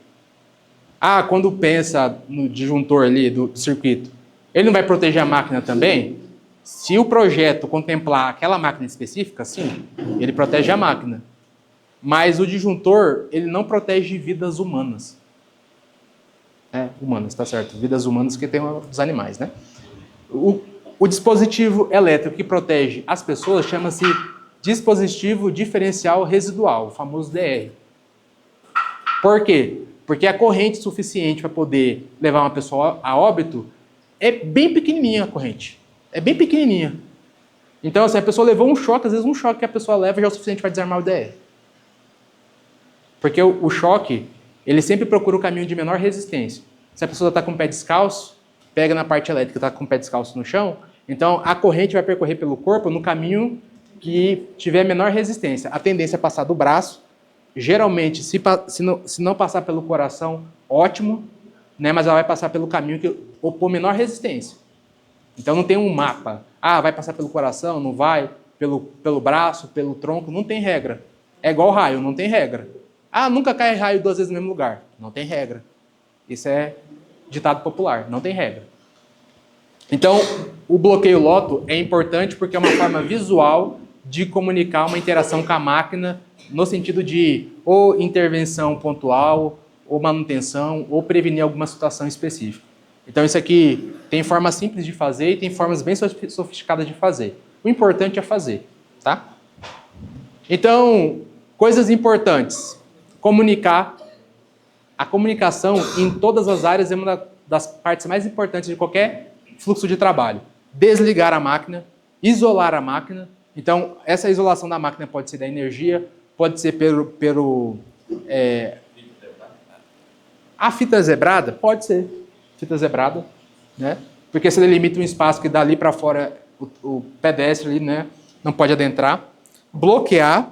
Ah, quando pensa no disjuntor ali do circuito, ele não vai proteger a máquina também? Se o projeto contemplar aquela máquina específica, sim, ele protege a máquina. Mas o disjuntor, ele não protege vidas humanas. Humanas, tá certo. Vidas humanas que tem os animais, né? O dispositivo elétrico que protege as pessoas chama-se dispositivo diferencial residual, o famoso DR. Por quê? Porque a corrente suficiente para poder levar uma pessoa a óbito é bem pequenininha a corrente. É bem pequenininha. Então, assim, a pessoa levou um choque, às vezes um choque que a pessoa leva já é o suficiente para desarmar o DR. Porque o choque, ele sempre procura o caminho de menor resistência. Se a pessoa está com o pé descalço, pega na parte elétrica, está com o pé descalço no chão, então a corrente vai percorrer pelo corpo no caminho que tiver menor resistência. A tendência é passar do braço. Geralmente, se não passar pelo coração, ótimo, né? Mas ela vai passar pelo caminho que opor menor resistência. Então não tem um mapa. Ah, vai passar pelo coração, não vai, pelo braço, pelo tronco, não tem regra. É igual raio, não tem regra. Ah, nunca cai raio 2 vezes no mesmo lugar. Não tem regra. Isso é ditado popular, não tem regra. Então, o bloqueio loto é importante porque é uma forma visual de comunicar uma interação com a máquina no sentido de ou intervenção pontual, ou manutenção, ou prevenir alguma situação específica. Então, isso aqui tem formas simples de fazer e tem formas bem sofisticadas de fazer. O importante é fazer, tá? Então, coisas importantes. Comunicar. A comunicação em todas as áreas é uma das partes mais importantes de qualquer fluxo de trabalho. Desligar a máquina, isolar a máquina. Então, essa isolação da máquina pode ser da energia, pode ser a fita zebrada? Pode ser. Fita zebrada, né? Porque se delimita um espaço que dali para fora o pedestre ali, né, não pode adentrar. Bloquear,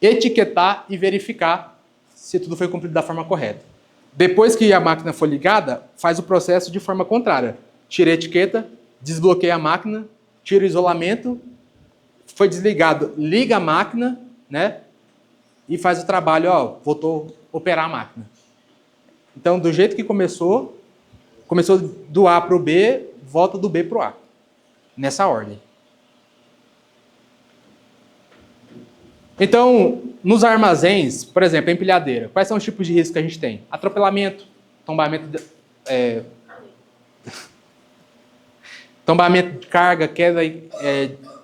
etiquetar e verificar se tudo foi cumprido da forma correta. Depois que a máquina for ligada, faz o processo de forma contrária. Tira a etiqueta, desbloqueia a máquina, tira o isolamento, foi desligado, liga a máquina, né? E faz o trabalho, ó, voltou a operar a máquina. Então, do jeito que começou do A para o B, volta do B para o A. Nessa ordem. Então, nos armazéns, por exemplo, a empilhadeira, quais são os tipos de risco que a gente tem? Atropelamento, tombamento de carga, queda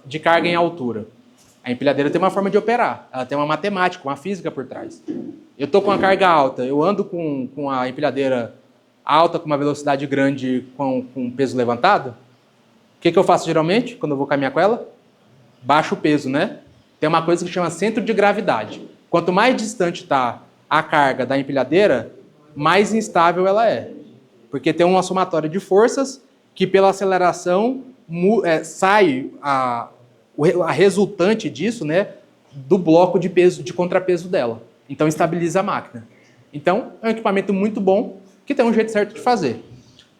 de carga em altura. A empilhadeira tem uma forma de operar, ela tem uma matemática, uma física por trás. Eu estou com a carga alta, eu ando com a empilhadeira alta, com uma velocidade grande, com peso levantado. O que eu faço geralmente quando eu vou caminhar com ela? Baixo o peso, né? Tem uma coisa que chama centro de gravidade. Quanto mais distante está a carga da empilhadeira, mais instável ela é. Porque tem uma somatória de forças que pela aceleração sai a resultante disso, né, do bloco de peso, de contrapeso dela. Então estabiliza a máquina. Então é um equipamento muito bom que tem um jeito certo de fazer.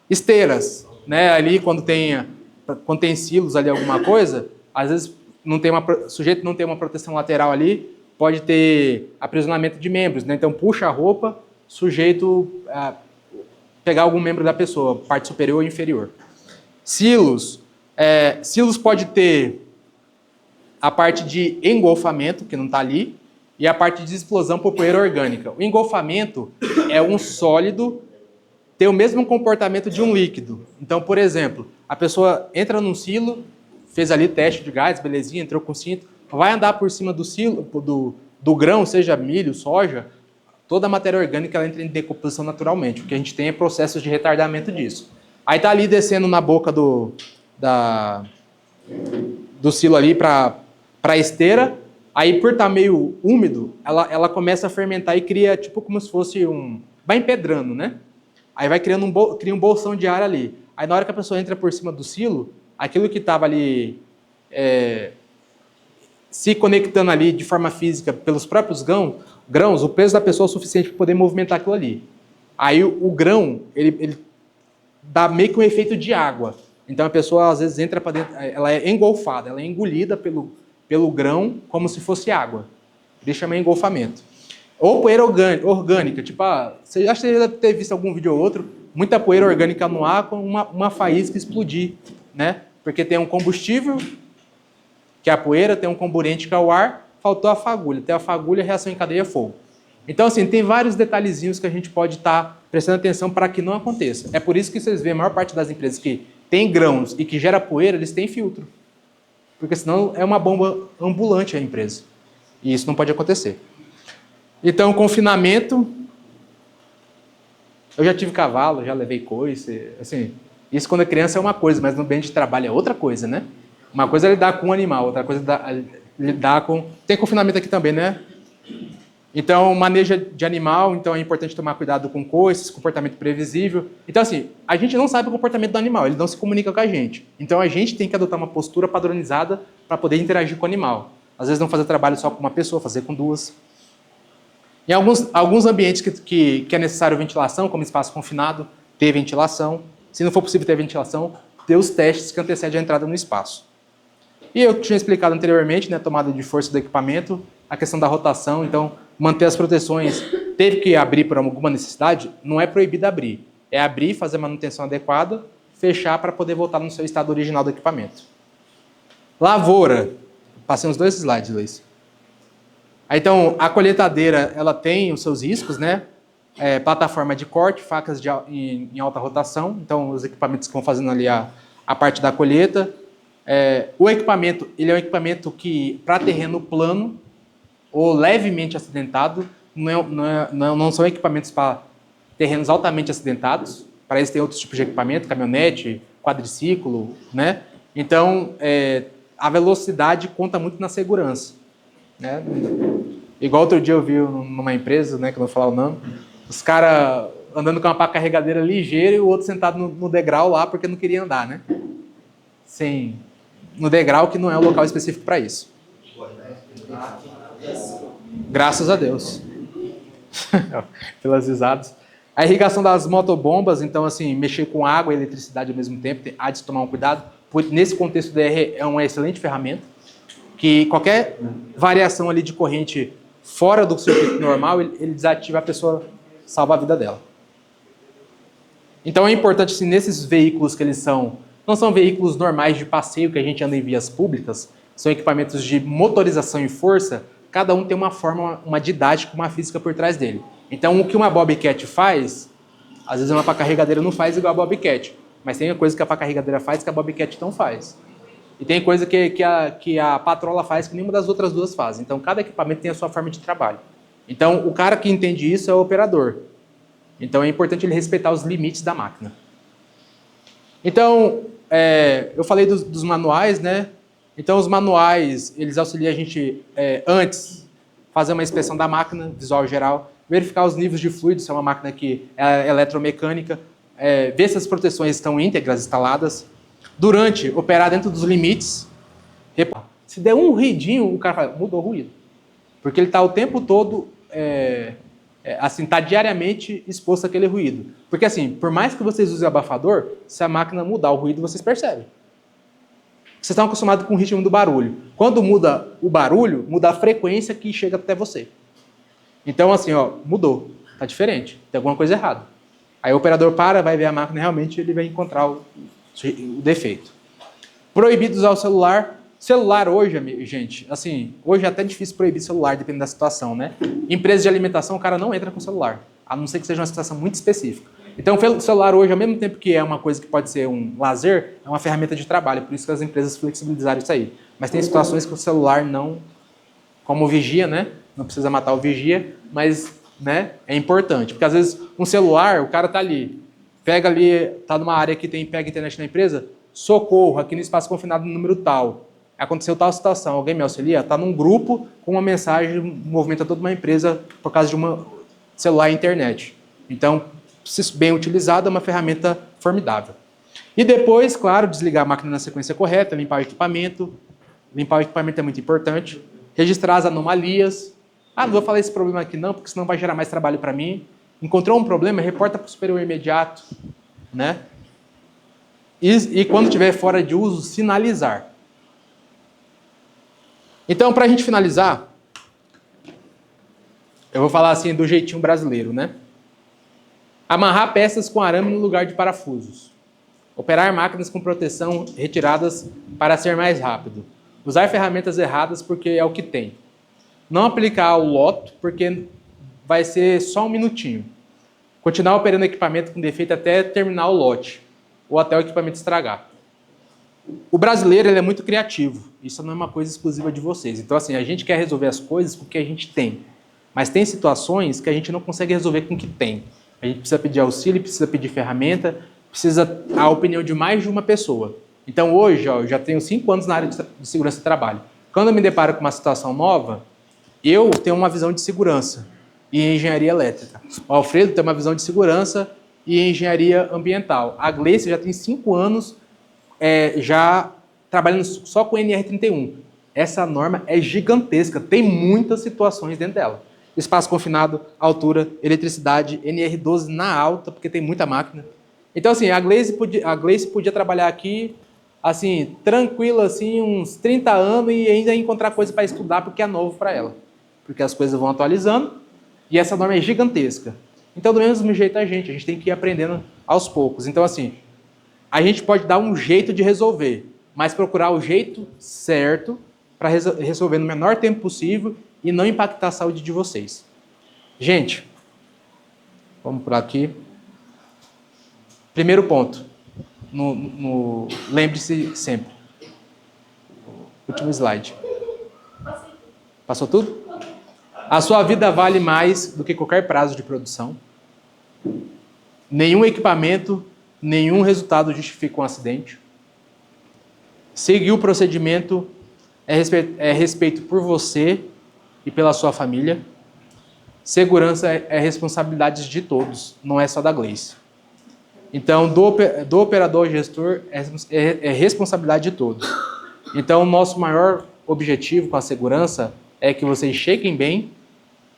Esteiras, né, ali quando tem silos ali alguma coisa, às vezes sujeito não tem uma proteção lateral ali, pode ter aprisionamento de membros, né? Então puxa a roupa, sujeito a pegar algum membro da pessoa, parte superior ou inferior. Silos. Silos pode ter a parte de engolfamento, que não está ali, e a parte de explosão por poeira orgânica. O engolfamento é um sólido ter o mesmo comportamento de um líquido. Então, por exemplo, a pessoa entra num silo, fez ali teste de gás, belezinha, entrou com cinto, vai andar por cima do silo, do grão, seja milho, soja, toda a matéria orgânica ela entra em decomposição naturalmente. O que a gente tem é processos de retardamento disso. Aí tá ali descendo na boca do silo ali para a esteira, aí por estar meio úmido, ela começa a fermentar e cria tipo como se fosse vai empedrando, né? Aí vai criando cria um bolsão de ar ali. Aí na hora que a pessoa entra por cima do silo, aquilo que estava ali se conectando ali de forma física pelos próprios grãos, o peso da pessoa é o suficiente para poder movimentar aquilo ali. Aí o grão, ele dá meio que um efeito de água. Então a pessoa às vezes entra para dentro, ela é engolfada, ela é engolida pelo grão como se fosse água. Isso chama engolfamento. Ou poeira orgânica, tipo, você já deve ter visto algum vídeo ou outro, muita poeira orgânica no ar com uma faísca explodir, né? Porque tem um combustível, que é a poeira, tem um comburente que é o ar, faltou a fagulha. Tem a fagulha, reação em cadeia, fogo. Então, assim, tem vários detalhezinhos que a gente pode estar prestando atenção para que não aconteça. É por isso que vocês veem a maior parte das empresas que tem grãos e que gera poeira, eles têm filtro. Porque senão é uma bomba ambulante a empresa. E isso não pode acontecer. Então, confinamento. Eu já tive cavalo, já levei coice. Assim, isso quando é criança é uma coisa, mas no ambiente de trabalho é outra coisa, né? Uma coisa é lidar com um animal, outra coisa é lidar com... Tem confinamento aqui também, né? Então, manejo de animal, então é importante tomar cuidado com coices, comportamento previsível. Então, assim, a gente não sabe o comportamento do animal, ele não se comunica com a gente. Então, a gente tem que adotar uma postura padronizada para poder interagir com o animal. Às vezes, não fazer trabalho só com uma pessoa, fazer com duas. Em alguns ambientes que é necessário ventilação, como espaço confinado, ter ventilação. Se não for possível ter ventilação, ter os testes que antecedem a entrada no espaço. E eu tinha explicado anteriormente, né, tomada de força do equipamento, a questão da rotação, então manter as proteções. Teve que abrir por alguma necessidade, não é proibido abrir. É abrir, fazer a manutenção adequada, fechar para poder voltar no seu estado original do equipamento. Lavoura. Passei uns 2 slides, Luiz. Então, a colheitadeira, ela tem os seus riscos, né? Plataforma de corte, facas em alta rotação, então os equipamentos que vão fazendo ali a parte da colheita. O equipamento, ele é um equipamento que, para terreno plano ou levemente acidentado, não são equipamentos para terrenos altamente acidentados. Para isso tem outros tipos de equipamento, caminhonete, quadriciclo, né? Então, a velocidade conta muito na segurança, né? Igual outro dia eu vi numa empresa, né, que eu não vou falar o nome, os caras andando com uma pá carregadeira ligeira e o outro sentado no degrau lá porque não queria andar, né? Sim, no degrau que não é o local específico para isso. Graças a Deus. Pelas risadas. A irrigação das motobombas, então, assim, mexer com água e eletricidade ao mesmo tempo, há de se tomar um cuidado. Nesse contexto, o DR é uma excelente ferramenta, que qualquer variação ali de corrente fora do circuito normal, ele desativa a pessoa, salva a vida dela. Então é importante, assim, nesses veículos que eles não são veículos normais de passeio que a gente anda em vias públicas, são equipamentos de motorização e força, cada um tem uma forma, uma didática, uma física por trás dele. Então o que uma Bobcat faz, às vezes uma pá carregadeira não faz igual a Bobcat, mas tem coisa que a pá carregadeira faz que a Bobcat não faz. E tem coisa que a patrola faz que nenhuma das outras duas faz. Então, cada equipamento tem a sua forma de trabalho. Então, o cara que entende isso é o operador. Então, é importante ele respeitar os limites da máquina. Então, eu falei dos manuais, né? Então, os manuais, eles auxiliam a gente, antes, fazer uma inspeção da máquina, visual geral, verificar os níveis de fluido, se é uma máquina que é eletromecânica, ver se as proteções estão íntegras, instaladas. Durante, operar dentro dos limites. Se der um ruidinho, o cara fala, mudou o ruído. Porque ele está o tempo todo, assim, está diariamente exposto àquele ruído. Porque assim, por mais que vocês usem abafador, se a máquina mudar o ruído, vocês percebem. Vocês estão acostumados com o ritmo do barulho. Quando muda o barulho, muda a frequência que chega até você. Então, assim, ó, mudou. Tá diferente. Tem alguma coisa errada. Aí o operador para, vai ver a máquina, realmente ele vai encontrar o defeito. Proibido usar o celular. Celular hoje, gente, assim, hoje é até difícil proibir celular, dependendo da situação, né? Empresa de alimentação, o cara não entra com celular, a não ser que seja uma situação muito específica. Então, o celular hoje, ao mesmo tempo que é uma coisa que pode ser um lazer, é uma ferramenta de trabalho, por isso que as empresas flexibilizaram isso aí. Mas tem situações que o celular não, como o vigia, né? Não precisa matar o vigia, mas, né, é importante. Porque às vezes um celular, o cara tá ali, pega ali, tá numa área que pega internet na empresa, socorro, aqui no espaço confinado no número tal. Aconteceu tal situação, alguém me auxilia? Está num grupo com uma mensagem, movimenta toda uma empresa por causa de uma celular e internet. Então, se bem utilizado, é uma ferramenta formidável. E depois, claro, desligar a máquina na sequência correta, limpar o equipamento. Limpar o equipamento é muito importante. Registrar as anomalias. Ah, não vou falar esse problema aqui não, porque senão vai gerar mais trabalho para mim. Encontrou um problema, reporta para o superior imediato, né? E quando estiver fora de uso, sinalizar. Então, para a gente finalizar, eu vou falar assim do jeitinho brasileiro, né? Amarrar peças com arame no lugar de parafusos. Operar máquinas com proteção retiradas para ser mais rápido. Usar ferramentas erradas porque é o que tem. Não aplicar o loto porque vai ser só um minutinho. Continuar operando equipamento com defeito até terminar o lote ou até o equipamento estragar. O brasileiro ele é muito criativo. Isso não é uma coisa exclusiva de vocês. Então, assim, a gente quer resolver as coisas com o que a gente tem. Mas tem situações que a gente não consegue resolver com o que tem. A gente precisa pedir auxílio, precisa pedir ferramenta, precisa a opinião de mais de uma pessoa. Então, hoje, ó, eu já tenho 5 anos na área de segurança do trabalho. Quando eu me deparo com uma situação nova, eu tenho uma visão de segurança e engenharia elétrica. O Alfredo tem uma visão de segurança e engenharia ambiental. A Gleice já tem 5 anos já trabalhando só com NR31. Essa norma é gigantesca, tem muitas situações dentro dela. Espaço confinado, altura, eletricidade, NR12 na alta, porque tem muita máquina. Então, assim, a Gleice podia trabalhar aqui, assim, tranquila, assim, uns 30 anos e ainda encontrar coisa para estudar, porque é novo para ela. Porque as coisas vão atualizando e essa norma é gigantesca. Então, do mesmo jeito a gente tem que ir aprendendo aos poucos. Então, assim, a gente pode dar um jeito de resolver, mas procurar o jeito certo para resolver no menor tempo possível e não impactar a saúde de vocês. Gente, vamos por aqui. Primeiro ponto. Lembre-se sempre. Último slide. Passou tudo? A sua vida vale mais do que qualquer prazo de produção. Nenhum equipamento, nenhum resultado justifica um acidente. Seguir o procedimento é respeito por você e pela sua família. Segurança é responsabilidade de todos, não é só da Gleice. Então, do operador ao gestor é responsabilidade de todos. Então, o nosso maior objetivo com a segurança é que vocês cheguem bem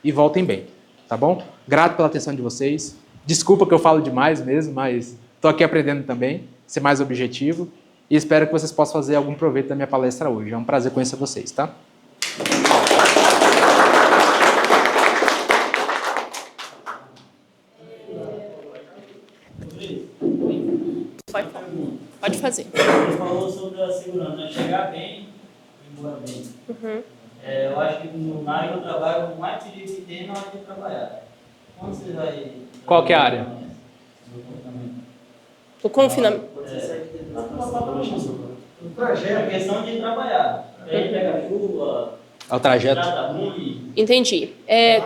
e voltem bem, tá bom? Grato pela atenção de vocês. Desculpa que eu falo demais mesmo, mas estou aqui aprendendo também, ser mais objetivo. E espero que vocês possam fazer algum proveito da minha palestra hoje. É um prazer conhecer vocês, tá? Pode fazer. Você falou sobre a segurança, né? Chegar bem e embora bem. Uhum. Eu acho que na área do trabalho, o mais perigo que tem na hora de trabalhar. Quando você vai... Qual que é a área? O confinamento. O trajeto. A questão de trabalhar. Aí pega chuva, É o trajeto. nada ruim. Entendi.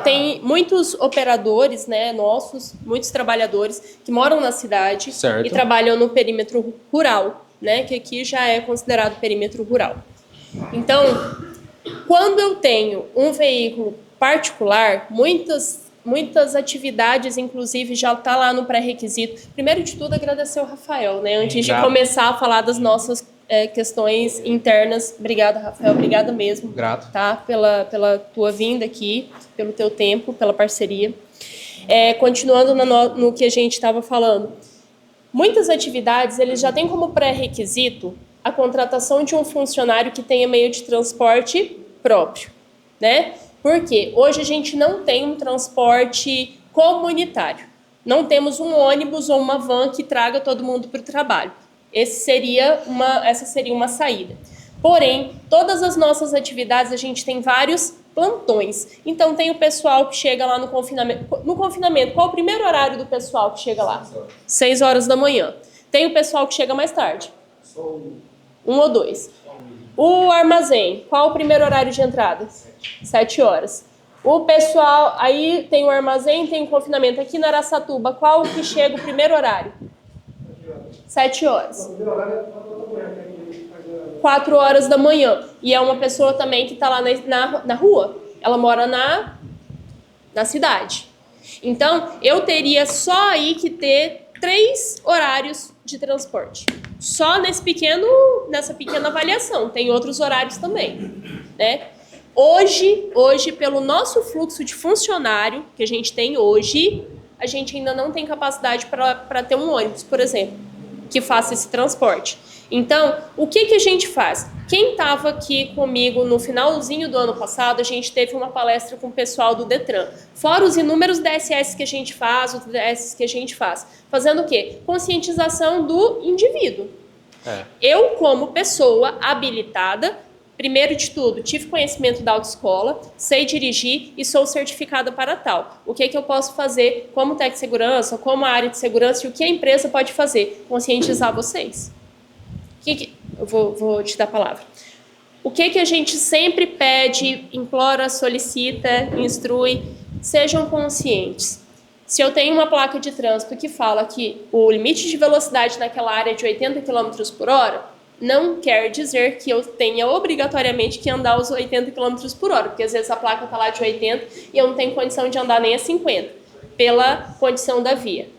Tem muitos operadores, né, nossos, muitos trabalhadores que moram na cidade Certo. e trabalham no perímetro rural, né, que aqui já é considerado perímetro rural. Então, quando eu tenho um veículo particular, muitas atividades, inclusive, já está lá no pré-requisito. Primeiro de tudo, agradecer ao Rafael, né, antes de começar a falar das nossas questões internas. Obrigada, Rafael, obrigada mesmo. Grato. Tá? Pela tua vinda aqui, pelo teu tempo, pela parceria. Continuando no que a gente estava falando, muitas atividades eles já têm como pré-requisito a contratação de um funcionário que tenha meio de transporte próprio, né? Porque hoje a gente não tem um transporte comunitário. Não temos um ônibus ou uma van que traga todo mundo para o trabalho. Essa seria uma saída. Porém, todas as nossas atividades, a gente tem vários plantões. Então, tem o pessoal que chega lá no confinamento. No confinamento, qual o primeiro horário do pessoal que chega lá? 6 horas da manhã. Tem o pessoal que chega mais tarde. Um ou dois. O armazém, qual o primeiro horário de entrada? 7 horas. O pessoal, aí tem o armazém, tem o confinamento. Aqui na Araçatuba, qual que chega o primeiro horário? 7 horas. 4 horas da manhã. E é uma pessoa também que está lá na rua. Ela mora na cidade. Então, eu teria só aí que ter 3 horários de transporte. Só nessa pequena avaliação. Tem outros horários também, né? Hoje, pelo nosso fluxo de funcionário que a gente tem hoje, a gente ainda não tem capacidade para ter um ônibus, por exemplo, que faça esse transporte. Então, o que a gente faz? Quem estava aqui comigo no finalzinho do ano passado, a gente teve uma palestra com o pessoal do Detran. Fora os inúmeros DSS que a gente faz, os DSS que a gente faz. Fazendo o quê? Conscientização do indivíduo. Eu, como pessoa habilitada, primeiro de tudo, tive conhecimento da autoescola, sei dirigir e sou certificada para tal. O que eu posso fazer como técnico de segurança, como área de segurança e o que a empresa pode fazer? Conscientizar vocês. Eu vou te dar a palavra. O que a gente sempre pede, implora, solicita, instrui? Sejam conscientes. Se eu tenho uma placa de trânsito que fala que o limite de velocidade naquela área é de 80 km por hora, não quer dizer que eu tenha obrigatoriamente que andar os 80 km por hora, porque às vezes a placa está lá de 80 e eu não tenho condição de andar nem a 50, pela condição da via.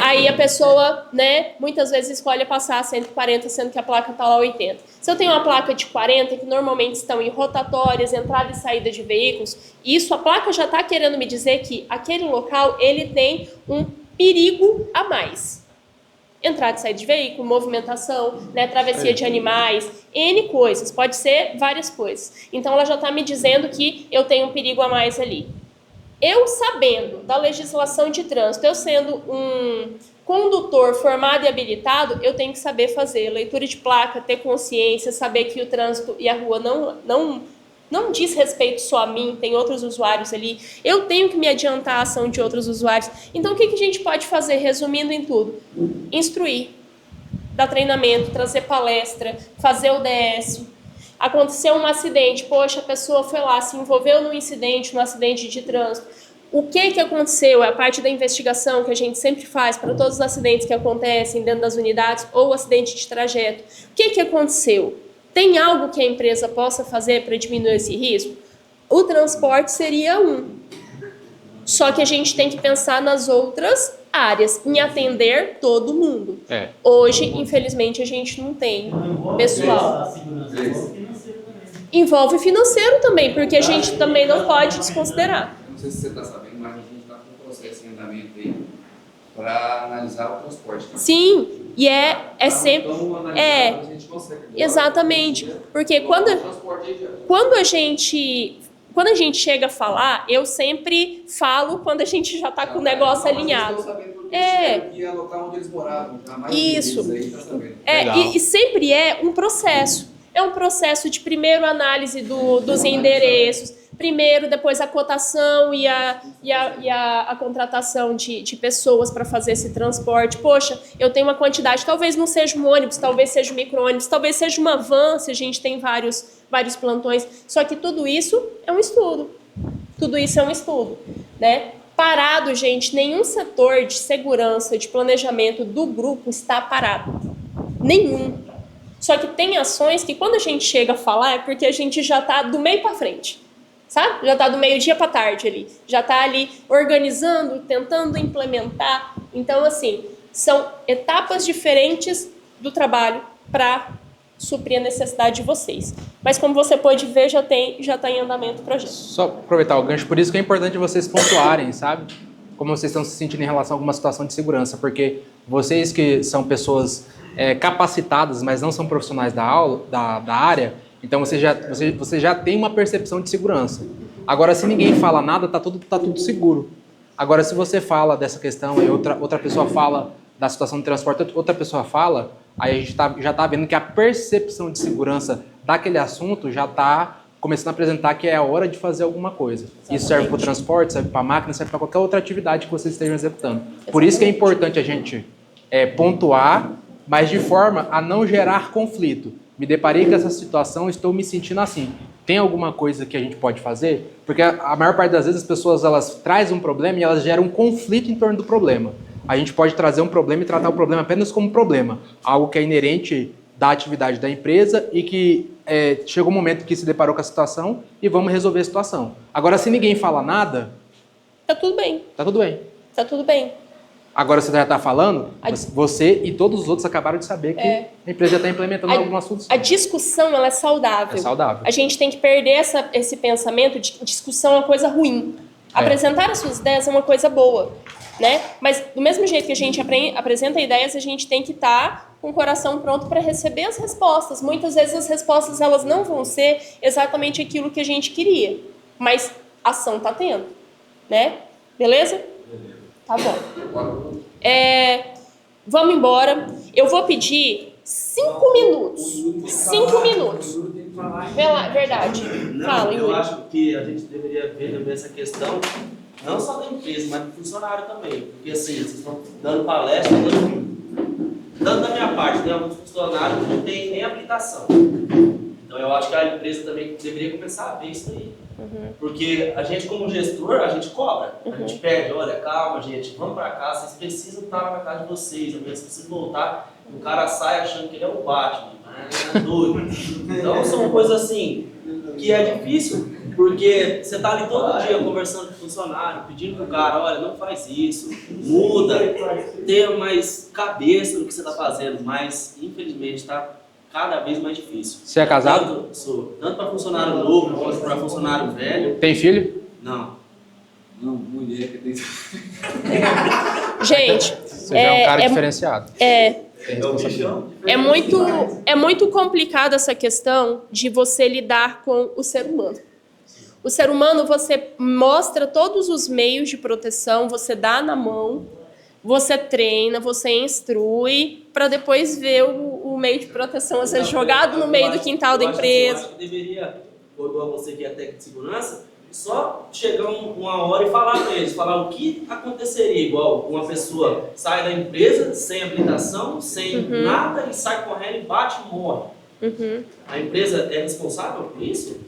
Aí a pessoa, né, muitas vezes escolhe passar a 140, sendo que a placa está lá 80. Se eu tenho uma placa de 40, que normalmente estão em rotatórias, entrada e saída de veículos, isso a placa já está querendo me dizer que aquele local ele tem um perigo a mais. Entrada e saída de veículo, movimentação, né, travessia de animais, N coisas, pode ser várias coisas. Então ela já está me dizendo que eu tenho um perigo a mais ali. Eu sabendo da legislação de trânsito, eu sendo um condutor formado e habilitado, eu tenho que saber fazer leitura de placa, ter consciência, saber que o trânsito e a rua não diz respeito só a mim, tem outros usuários ali. Eu tenho que me adiantar à ação de outros usuários. Então, o que a gente pode fazer, resumindo em tudo? Instruir, dar treinamento, trazer palestra, fazer o DS. Aconteceu um acidente, poxa, a pessoa foi lá, se envolveu num acidente de trânsito. O que aconteceu? É a parte da investigação que a gente sempre faz para todos os acidentes que acontecem dentro das unidades ou acidente de trajeto. O que aconteceu? Tem algo que a empresa possa fazer para diminuir esse risco? O transporte seria um. Só que a gente tem que pensar nas outras áreas, em atender todo mundo. Hoje, infelizmente, a gente não tem pessoal. Envolve financeiro também, porque a gente também não pode desconsiderar. Não sei se você está sabendo, mas a gente está com um processo em andamento aí para analisar o transporte. Tá? Sim, e é sempre... A gente consegue. Exatamente, porque quando a gente chega a falar, eu sempre falo quando a gente já está com o negócio alinhado. Isso. E sempre é um processo. É um processo de primeiro análise dos endereços, primeiro, depois a cotação e a contratação de pessoas para fazer esse transporte. Poxa, eu tenho uma quantidade, talvez não seja um ônibus, talvez seja um micro-ônibus, talvez seja uma van, se a gente tem vários plantões. Só que tudo isso é um estudo. Tudo isso é um estudo, né? Parado, gente, nenhum setor de segurança, de planejamento do grupo está parado. Nenhum. Só que tem ações que quando a gente chega a falar é porque a gente já está do meio para frente, sabe? Já está do meio-dia para tarde ali. Já está ali organizando, tentando implementar. Então, assim, são etapas diferentes do trabalho para suprir a necessidade de vocês. Mas como você pode ver, já está em andamento o projeto. Só aproveitar o gancho, por isso que é importante vocês pontuarem, sabe? como vocês estão se sentindo em relação a alguma situação de segurança, porque vocês que são pessoas capacitadas, mas não são profissionais da área, então você já tem uma percepção de segurança. Agora, se ninguém fala nada, tá tudo seguro. Agora, se você fala dessa questão e outra pessoa fala da situação de transporte, outra pessoa fala, aí a gente já está vendo que a percepção de segurança daquele assunto já está começando a apresentar que é a hora de fazer alguma coisa. Exatamente. Isso serve para o transporte, serve para a máquina, serve para qualquer outra atividade que vocês estejam executando. Exatamente. Por isso que é importante a gente pontuar, mas de forma a não gerar conflito. Me deparei com essa situação, estou me sentindo assim. Tem alguma coisa que a gente pode fazer? Porque a maior parte das vezes as pessoas elas trazem um problema e elas geram um conflito em torno do problema. A gente pode trazer um problema e tratar o problema apenas como problema. Algo que é inerente da atividade da empresa e que chegou um momento que se deparou com a situação e vamos resolver a situação. Agora, se ninguém fala nada... Tá tudo bem. Tá tudo bem. Tá tudo bem. Agora você já está falando, você e todos os outros acabaram de saber que a empresa já está implementando alguma solução. A discussão, ela é saudável. É saudável. A gente tem que perder esse pensamento de discussão é uma coisa ruim. Apresentar as suas ideias é uma coisa boa, né? Mas do mesmo jeito que a gente apresenta ideias, a gente tem que estar com o coração pronto para receber as respostas. Muitas vezes as respostas elas não vão ser exatamente aquilo que a gente queria, mas ação tá tendo, né? Beleza? Tá bom. Vamos embora. Eu vou pedir 5 minutos. 5 minutos. Verdade. Não, Fala, eu Yuri. acho que a gente deveria ver também essa questão, não só da empresa, mas do funcionário também. Porque assim, vocês estão dando palestra, tanto da minha parte, tem alguns funcionários que não tem nem habilitação. Então eu acho que a empresa também deveria começar a ver isso aí. Porque a gente, como gestor, a gente cobra. A gente pede, olha, calma, gente, vamos pra casa, vocês precisam estar na casa de vocês. Às vezes, se voltar, o cara sai achando que ele é o Batman, é doido. Então, são coisas assim, que é difícil, porque você tá ali todo dia conversando com o funcionário, pedindo pro cara, olha, não faz isso, muda, tenha mais cabeça no que você tá fazendo, mas, infelizmente, tá cada vez mais difícil. Você é casado? Tanto para funcionário novo quanto para funcionário velho. Tem filho? Não. Não, mulher que tem... Gente, Você já é um cara diferenciado. É muito complicado essa questão de você lidar com o ser humano. O ser humano, você mostra todos os meios de proteção, você dá na mão, você treina, você instrui, para depois ver o meio de proteção a ser jogado no meio do quintal da empresa. Eu acho que deveria, igual você que é técnico de segurança, só chegar uma hora e falar para eles, falar o que aconteceria, igual uma pessoa sai da empresa sem habilitação, sem nada e sai correndo e bate e morre. A empresa é responsável por isso?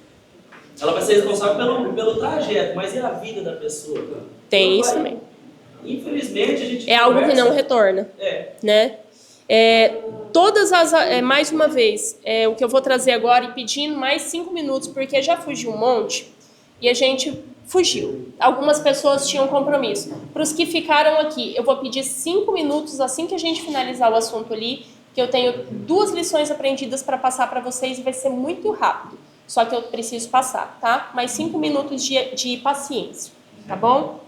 Ela vai ser responsável pelo trajeto, mas e a vida da pessoa? Tem isso também. Infelizmente a gente... É algo que não retorna, né? Mais uma vez, o que eu vou trazer agora e pedindo mais 5 minutos, porque já fugiu um monte e a gente fugiu. Algumas pessoas tinham compromisso. Para os que ficaram aqui, eu vou pedir 5 minutos assim que a gente finalizar o assunto ali, que eu tenho 2 lições aprendidas para passar para vocês e vai ser muito rápido. Só que eu preciso passar, tá? Mais 5 minutos de paciência, tá bom?